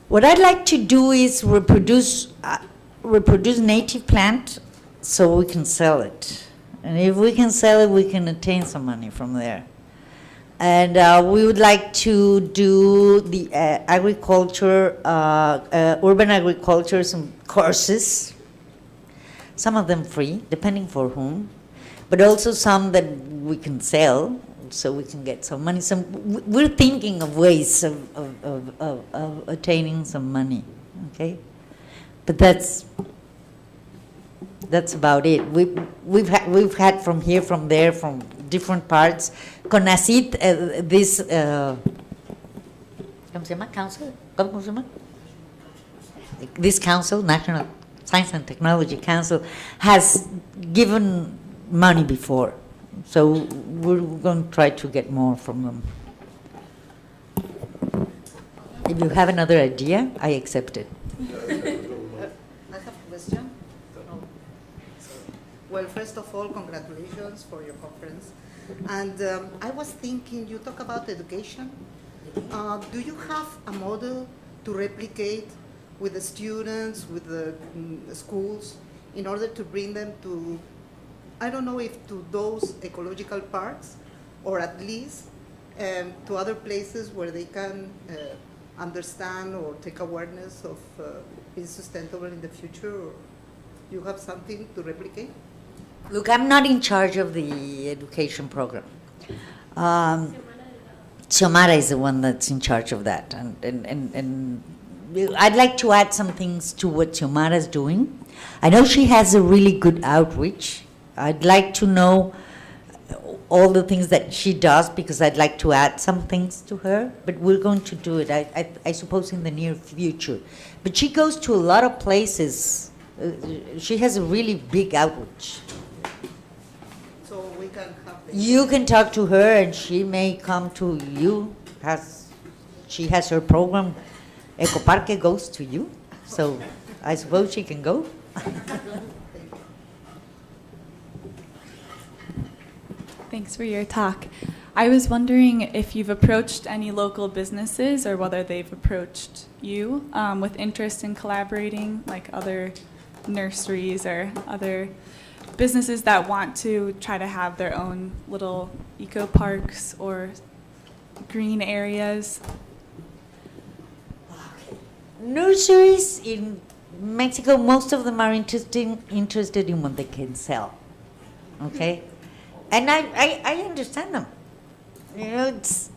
what I'd like to do is reproduce native plant so we can sell it. And if we can sell it, we can attain some money from there. And we would like to do the agriculture, urban agriculture, some courses, some of them free, depending for whom, but also some that we can sell so we can get some money. We're thinking of ways of attaining some money, okay? But that's about it. We've had from here, from there, from different parts. CONACYT, this ¿cómo se llama? Council? ¿Cómo se llama? This council, National Science and Technology Council, has given money before. So we're going to try to get more from them. If you have another idea, I accept it. I have a question. Well, first of all, congratulations for your conference. And I was thinking, you talk about education. Do you have a model to replicate with the students, with the schools, in order to bring them to, I don't know if to those ecological parks, or at least to other places where they can understand or take awareness of being sustainable in the future? Or you have something to replicate? Look, I'm not in charge of the education program. Xiomara is the one that's in charge of that. And I'd like to add some things to what Xiomara is doing. I know she has a really good outreach. I'd like to know all the things that she does, because I'd like to add some things to her, but we're going to do it, I suppose, in the near future. But she goes to a lot of places. She has a really big outreach. So we can have You can talk to her, and she may come to you. She has her program. Ecoparque goes to you, so I suppose she can go. Thanks for your talk. I was wondering if you've approached any local businesses or whether they've approached you with interest in collaborating, like other nurseries or other businesses that want to try to have their own little eco parks or green areas. Nurseries in Mexico, most of them are interested in what they can sell. Okay? And I understand them. You know, it's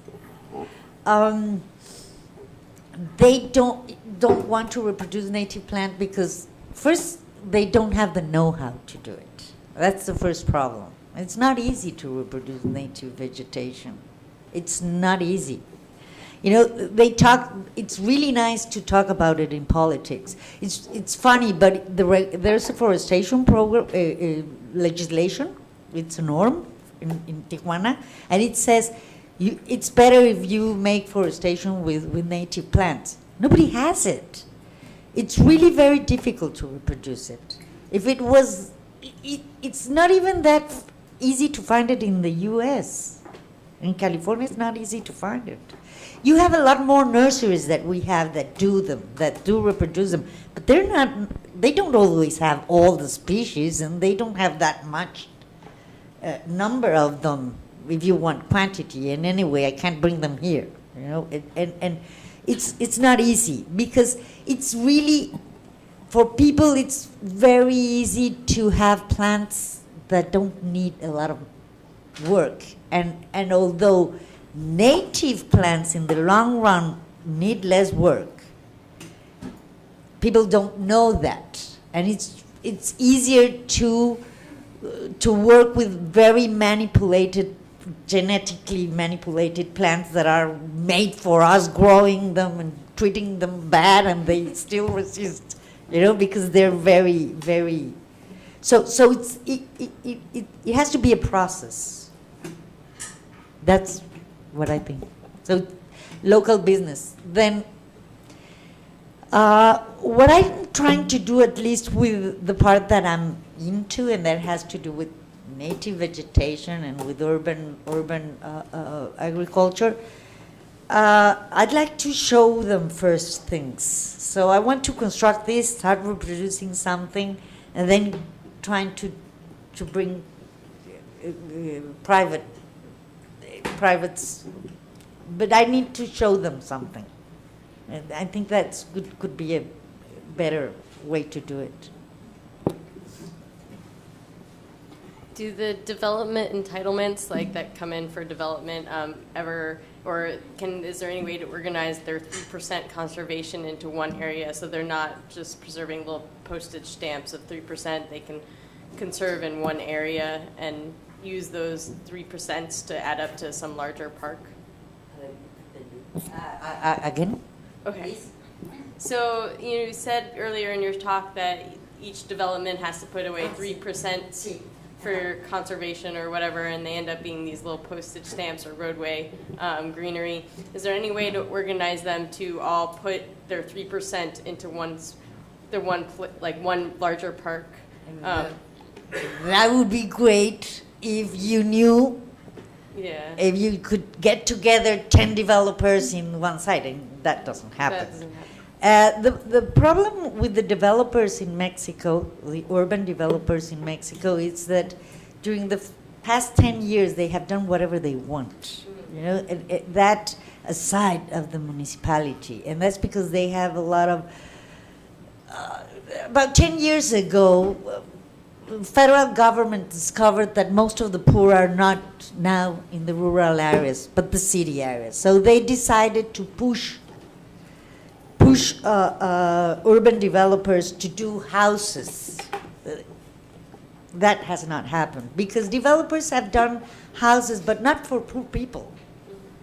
they don't want to reproduce native plant because first they don't have the know-how to do it. That's the first problem. It's not easy to reproduce native vegetation. It's not easy. You know, they talk. It's really nice to talk about it in politics. It's funny, but there's a forestation program legislation. It's a norm in Tijuana, and it says it's better if you make forestation with native plants. Nobody has it. It's really very difficult to reproduce it. If it was, it's not even that easy to find it in the U.S. In California, it's not easy to find it. You have a lot more nurseries that we have that do them, that do reproduce them, but they don't always have all the species, and they don't have that much number of them if you want quantity. And anyway, I can't bring them here, you know, and it's not easy because it's really, for people, it's very easy to have plants that don't need a lot of work. And although native plants in the long run need less work, people don't know that. And it's easier to work with very manipulated, genetically manipulated plants that are made for us, growing them and treating them bad, and they still resist, you know, because they're very, very. So it has to be a process. That's what I think. So local business. Then what I'm trying to do, at least with the part that I'm into, and that has to do with native vegetation and with urban agriculture, I'd like to show them first things. So I want to construct this, start reproducing something, and then trying to bring privates, but I need to show them something. And I think that's could be a better way to do it. Do the development entitlements like that come in for development is there any way to organize their 3% conservation into one area so they're not just preserving little postage stamps of 3%, they can conserve in one area and use those 3% to add up to some larger park? Again? Okay. So you said earlier in your talk that each development has to put away 3% for conservation or whatever, and they end up being these little postage stamps or roadway greenery. Is there any way to organize them to all put their 3% into one larger park? That would be great if you knew. Yeah. If you could get together 10 developers in one site, and that doesn't happen. That doesn't happen. The problem with the developers in Mexico, the urban developers in Mexico, is that during the past 10 years they have done whatever they want. You know, that aside of the municipality, and that's because they have a lot of. About 10 years ago, federal government discovered that most of the poor are not now in the rural areas, but the city areas. So they decided to push urban developers to do houses. That has not happened because developers have done houses, but not for poor people,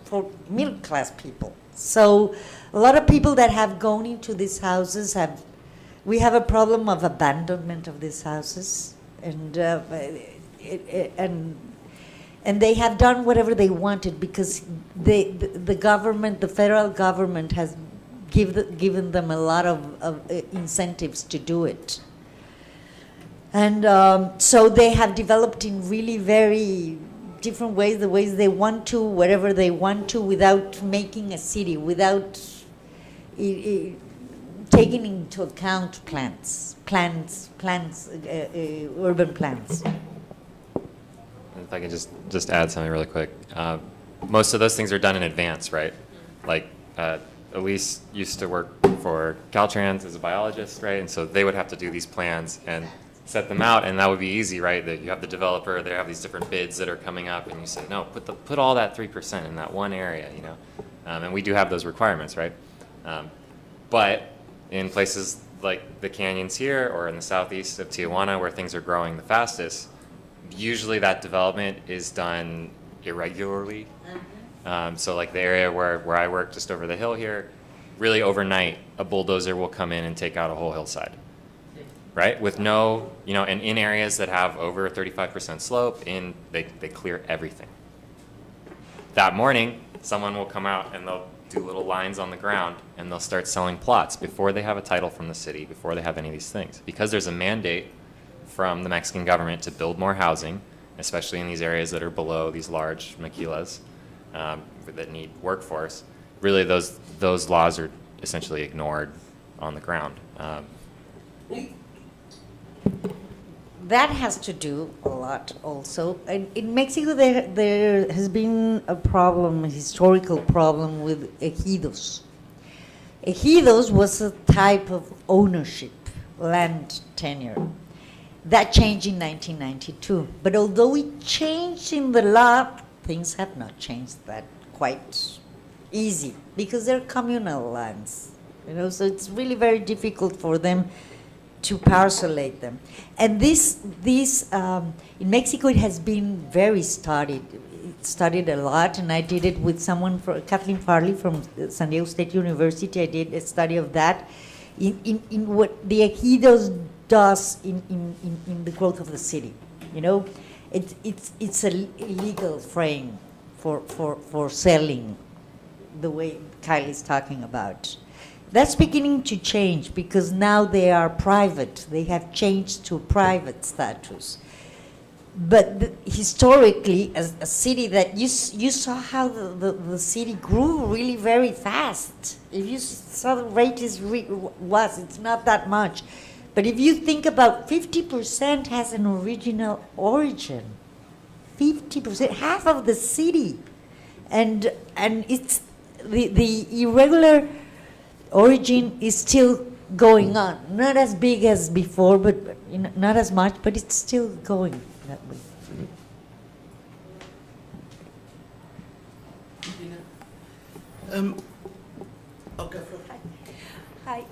for middle class people. So a lot of people that have gone into these houses we have a problem of abandonment of these houses, and they have done whatever they wanted because the government, the federal government, has given them a lot of incentives to do it. And so they have developed in really very different ways, the ways they want to, whatever they want to, without making a city, without taking into account urban plans. If I could just add something really quick. Most of those things are done in advance, right? Like Elise used to work for Caltrans as a biologist, right? And so they would have to do these plans and set them out, and that would be easy, right? That you have the developer, they have these different bids that are coming up, and you say, no, put all that 3% in that one area, you know? And we do have those requirements, right? But in places like the canyons here or in the southeast of Tijuana where things are growing the fastest, usually that development is done irregularly. So like the area where I work just over the hill here, really overnight, a bulldozer will come in and take out a whole hillside, right? With no, you know, and in areas that have over 35% slope, they clear everything. That morning, someone will come out and they'll do little lines on the ground and they'll start selling plots before they have a title from the city, before they have any of these things. Because there's a mandate from the Mexican government to build more housing, especially in these areas that are below these large maquilas that need workforce. Really, those laws are essentially ignored on the ground. That has to do a lot also. In Mexico, there has been a problem, a historical problem with ejidos. Ejidos was a type of ownership, land tenure. That changed in 1992. But although it changed in the law, things have not changed that quite easy because they're communal lands, you know, so it's really very difficult for them to parcellate them. And this in Mexico, it has been very studied. It studied a lot, and I did it with someone, Kathleen Farley from San Diego State University. I did a study of that in what the ejidos does in the growth of the city. You know, it's a legal frame for selling the way Kyle is talking about. That's beginning to change because now they are private. They have changed to private status. But historically, as a city that you saw how the city grew really very fast. If you saw the rate it's not that much. But if you think about 50% has an original origin. 50%, half of the city. And it's the irregular origin is still going on. Not as big as before, but you know, not as much, but it's still going that way. Okay. Hi.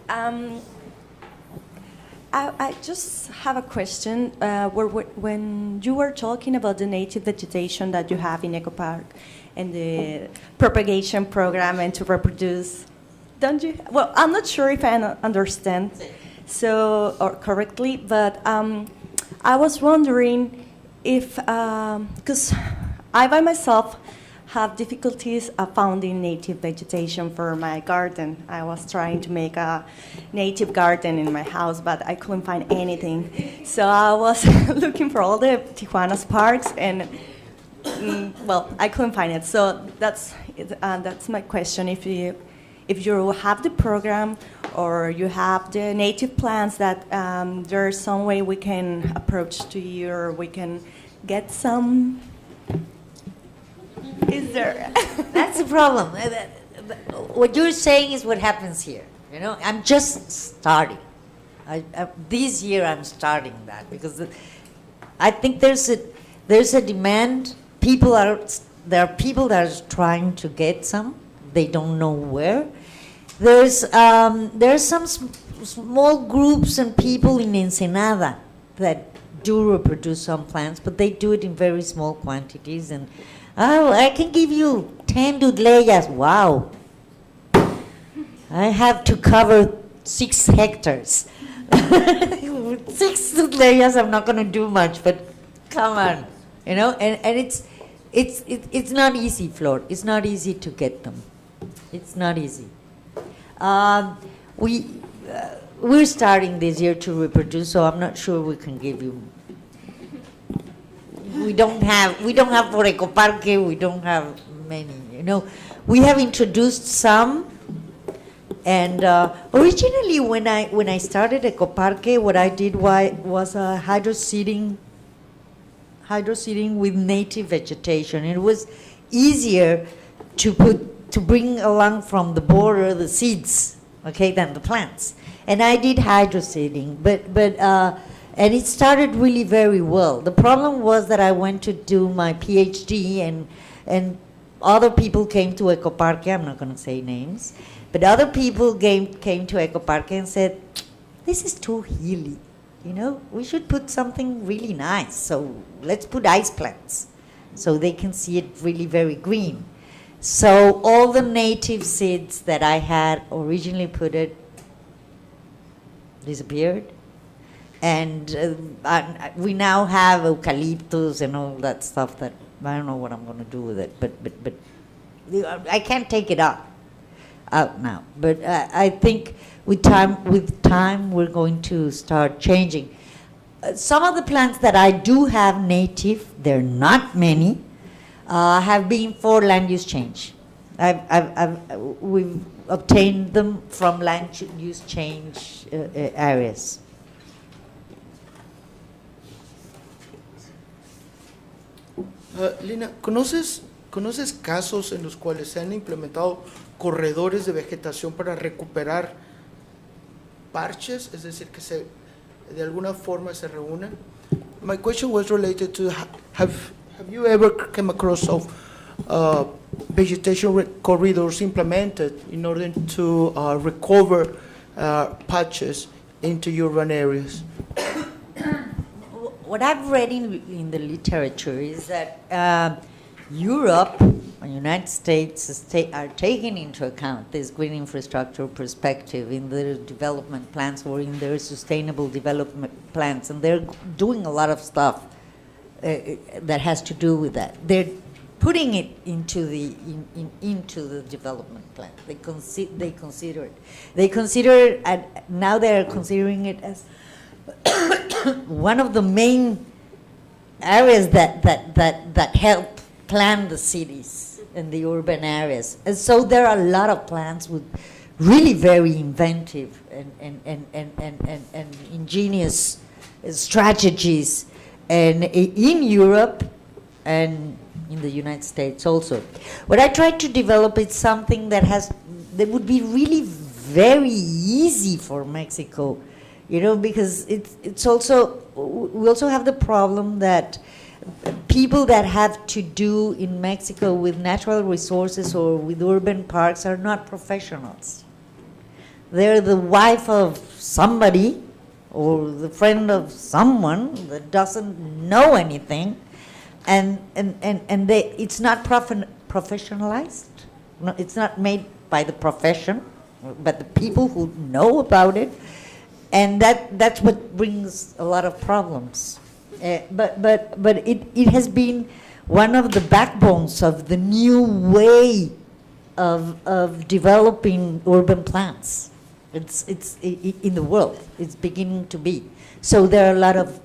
I just have a question. When you were talking about the native vegetation that you have in Ecoparque and the propagation program and to reproduce, don't you? Well, I'm not sure if I understand or correctly, but I was wondering if, because I by myself have difficulties founding native vegetation for my garden. I was trying to make a native garden in my house, but I couldn't find anything. So I was looking for all the Tijuana's parks, and well, I couldn't find it. So that's my question. If you have the program or you have the native plants, that there's some way we can approach to you, or we can get some. Is there? That's the problem. What you're saying is what happens here. You know, I'm just starting. This year I'm starting that because I think there's a demand. There are people that are trying to get some. They don't know where. There's some small groups and people in Ensenada that do reproduce some plants, but they do it in very small quantities. And I can give you 10 dudleyas. Wow. I have to cover 6 hectares. With 6 dudleyas, I'm not going to do much, but come on. You know, and it's not easy, Flor. It's not easy to get them. It's not easy. We're starting this year to reproduce, so I'm not sure we can give you we don't have for Ecoparque, we don't have many, We have introduced some, and originally when I started Ecoparque, what I did was hydroseeding with native vegetation. It was easier to bring along from the border the seeds, okay, than the plants. And I did hydroseeding, and it started really very well. The problem was that I went to do my PhD, and other people came to Ecoparque. I'm not going to say names, but other people came to Ecoparque and said, "This is too hilly. We should put something really nice. So let's put ice plants, so they can see it really very green." So all the native seeds that I had originally disappeared. And we now have eucalyptus and all that stuff that I don't know what I'm going to do with it, but I can't take it out now. But I think with time we're going to start changing. Some of the plants that I do have native, they're not many, have been for land use change. We've obtained them from land use change areas. Lina, ¿conoces casos en los cuales se han implementado corredores de vegetación para recuperar parches, es decir, que de alguna forma se reúnan? My question was related to have you ever come across of vegetation corridors implemented in order to recover patches into urban areas? What I've read in the literature is that Europe and United States are taking into account this green infrastructure perspective in their development plans or in their sustainable development plans, and they're doing a lot of stuff that has to do with that. They're putting it into the development plan. They consider it. They consider it, now they're considering it as one of the main areas that help plan the cities and the urban areas. And so there are a lot of plans with really very inventive and ingenious strategies, and in Europe and in the United States also. What I tried to develop is something that would be really very easy for Mexico, because it's also, we also have the problem that people that have to do in Mexico with natural resources or with urban parks are not professionals. They're the wife of somebody or the friend of someone that doesn't know anything, and it's not professionalized. No, it's not made by the profession, but the people who know about it, and that's what brings a lot of problems. But it has been one of the backbones of the new way of developing urban plans. It's in the world. It's beginning to be. So there are a lot of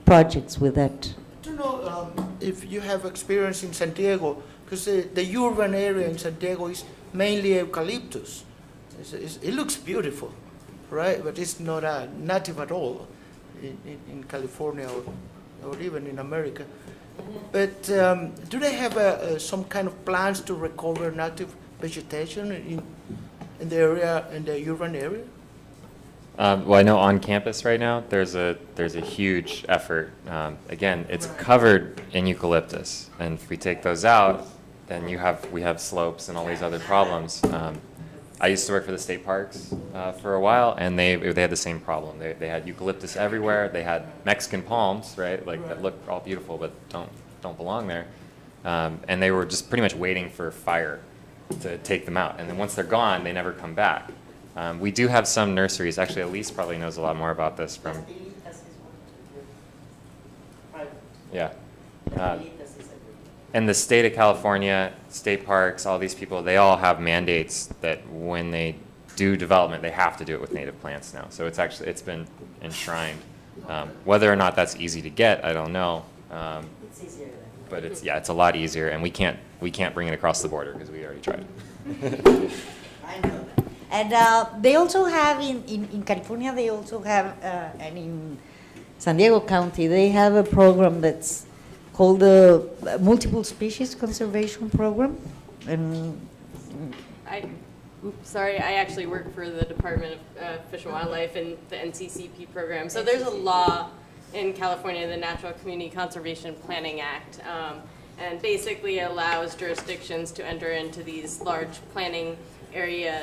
projects with that. I don't know if you have experience in Santiago, because the urban area in Santiago is mainly eucalyptus. It looks beautiful, right? But it's not native at all in California or even in America. But do they have some kind of plans to recover native vegetation in the area, in the urban area? Well, I know on campus right now there's a huge effort. Again, it's covered in eucalyptus, and if we take those out, then we have slopes and all these other problems. I used to work for the state parks for a while, and they had the same problem. They had eucalyptus everywhere. They had Mexican palms, right? That look all beautiful, but don't belong there. And they were just pretty much waiting for fire to take them out. And then once they're gone, they never come back. We do have some nurseries. Actually, Elise probably knows a lot more about this from. Yeah. And the state of California, state parks, all these people, they all have mandates that when they do development, they have to do it with native plants now. So it's been enshrined. Whether or not that's easy to get, I don't know. It's easier then. But it's a lot easier, and we can't bring it across the border because we already tried. I know that. And they also have in California, they also have, and in San Diego County, they have a program that's called the Multiple Species Conservation Program. And Sorry, I actually work for the Department of Fish and Wildlife and the NCCP program. So there's a law in California, the Natural Community Conservation Planning Act, and basically allows jurisdictions to enter into these large planning area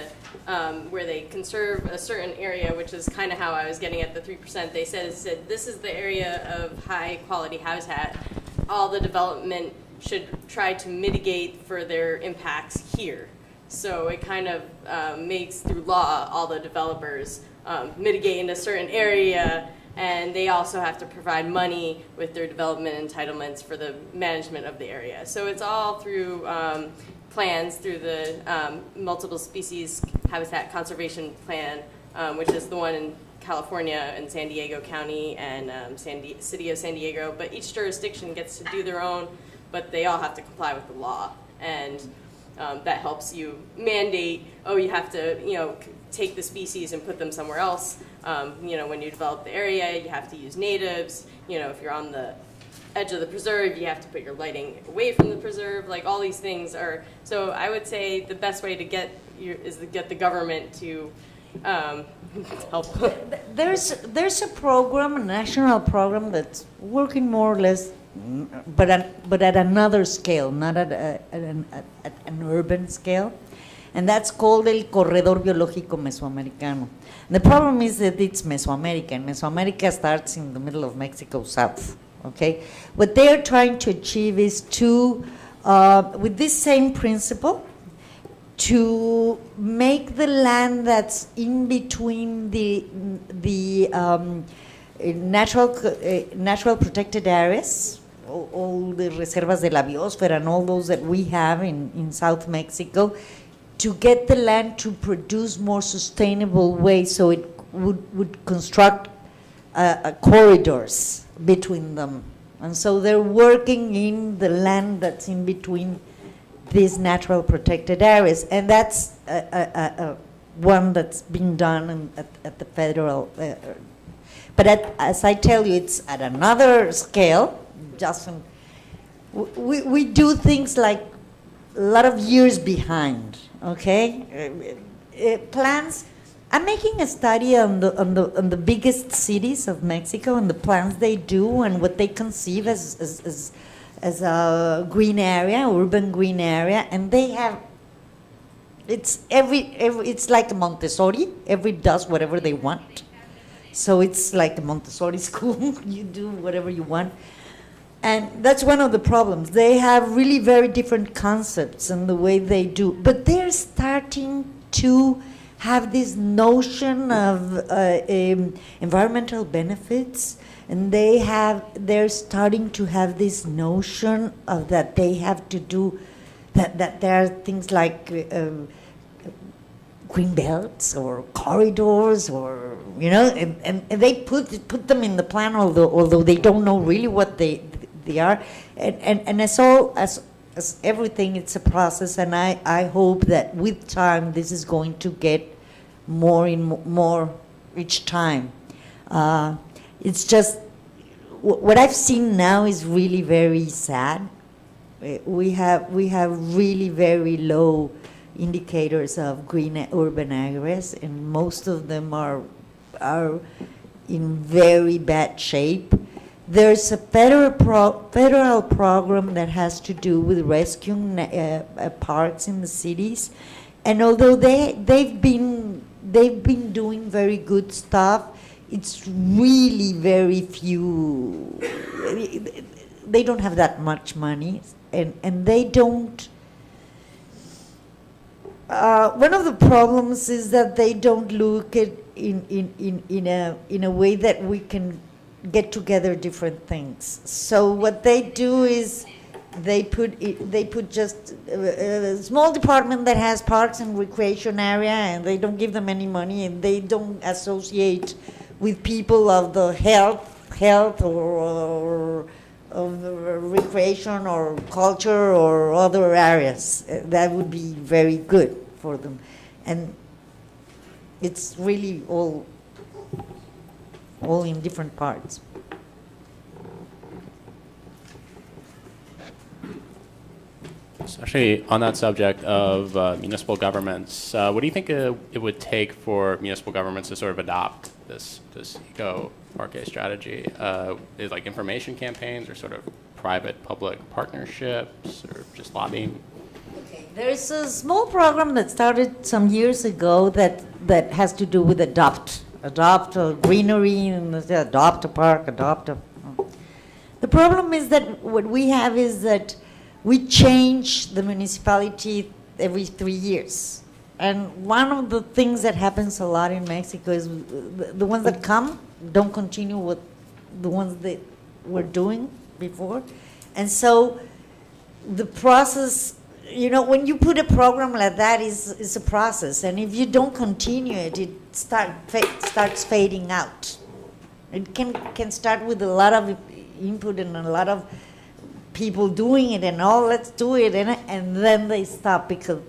where they conserve a certain area, which is kind of how I was getting at the 3%. They said this is the area of high quality habitat. All the development should try to mitigate for their impacts here. So it kind of makes, through law, all the developers mitigate in a certain area, and they also have to provide money with their development entitlements for the management of the area. So it's all through plans, through the Multiple Species Habitat Conservation Plan, which is the one in California and San Diego County and City of San Diego. But each jurisdiction gets to do their own, but they all have to comply with the law. And that helps you mandate, you have to, take the species and put them somewhere else. When you develop the area, you have to use natives. If you're on the edge of the preserve, you have to put your lighting away from the preserve. Like, all these things are, so I would say the best way to get the government to help. There's a program, a national program that's working more or less, but at another scale, not at an urban scale, and that's called el Corredor Biológico Mesoamericano. The problem is that it's Mesoamerica, and Mesoamerica starts in the middle of Mexico south. Okay, what they are trying to achieve is to, with this same principle, to make the land that's in between the natural protected areas, all the reservas de la biosfera and all those that we have in South Mexico, to get the land to produce more sustainable ways, so it would construct corridors between them. And so they're working in the land that's in between these natural protected areas, and that's one that's been done at the federal, but as I tell you, it's at another scale. We do things like a lot of years behind, okay? Plans, I'm making a study on the biggest cities of Mexico and the plans they do and what they conceive as a green area, urban green area, and they have, it's it's like a Montessori. Every does whatever they want. So it's like a Montessori school. You do whatever you want. And that's one of the problems. They have really very different concepts in the way they do, but they're starting to have this notion of environmental benefits, and they're starting to have this notion of that they have to do, that there are things like green belts or corridors, or and they put them in the plan, although they don't know really what they are, and as everything, it's a process, and I hope that with time this is going to get more and more each time. It's just what I've seen now is really very sad. We have really very low indicators of green urban areas, and most of them are in very bad shape. There's a federal program that has to do with rescuing parks in the cities, and although they've been doing very good stuff, it's really very few. They don't have that much money, and they don't. One of the problems is that they don't look at in a way that we can get together different things. So what they do is they put just a small department that has parks and recreation area, and they don't give them any money, and they don't associate with people of the health or recreation or culture or other areas. That would be very good for them. And it's really all in different parts. So actually, on that subject of municipal governments, what do you think it would take for municipal governments to sort of adopt this Ecoparque strategy? Is like information campaigns or sort of private-public partnerships or just lobbying? Okay. There's a small program that started some years ago that has to do with adopt greenery, and adopt a park, The problem is that what we have is that we change the municipality every 3 years. And one of the things that happens a lot in Mexico is the ones that come don't continue with the ones that were doing before. And so the process, when you put a program like that, is a process. And if you don't continue it, it starts fading out. It can start with a lot of input and a lot of people doing it and let's do it, and then they stop because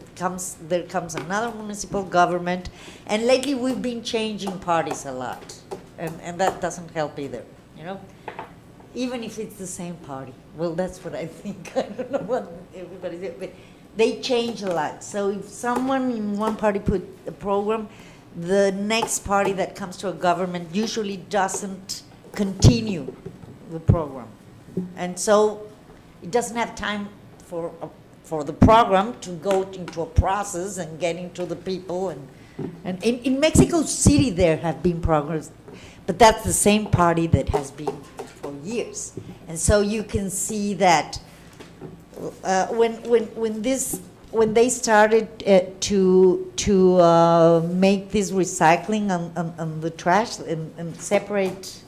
there comes another municipal government, and lately we've been changing parties a lot, and that doesn't help either, even if it's the same party. Well, that's what I think. I don't know what everybody said, but they change a lot. So if someone in one party put a program, the next party that comes to a government usually doesn't continue the program, and so it doesn't have time for the program to go into a process and get into the people. And in Mexico City there have been progress, but that's the same party that has been for years. And so you can see that when they started to make this recycling on the trash and separate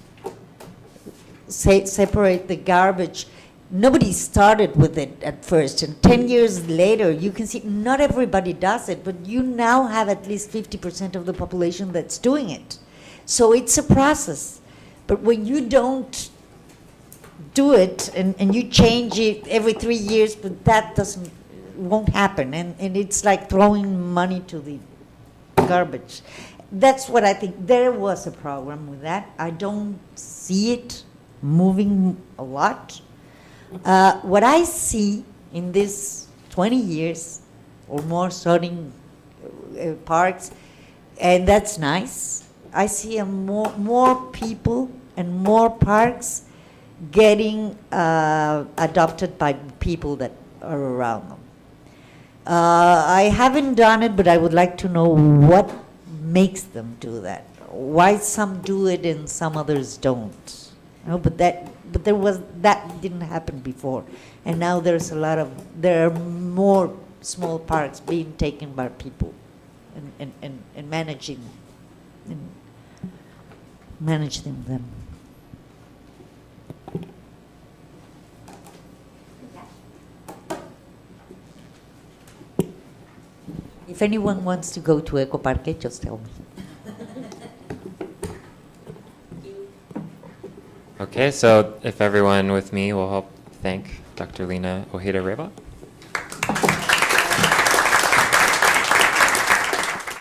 the garbage, nobody started with it at first, and 10 years later, you can see not everybody does it, but you now have at least 50% of the population that's doing it. So it's a process. But when you don't do it and you change it every 3 years, but that won't happen, and it's like throwing money to the garbage. That's what I think. There was a problem with that. I don't see it moving a lot. What I see in this 20 years or more studying parks, and that's nice, I see more people and more parks getting adopted by people that are around them. I haven't done it, but I would like to know what makes them do that. Why some do it and some others don't. But that didn't happen before, and now there are more small parks being taken by people, and managing them. If anyone wants to go to Ecoparque, just tell me. Okay, so if everyone with me will help thank Dr. Lina Ojeda Reba.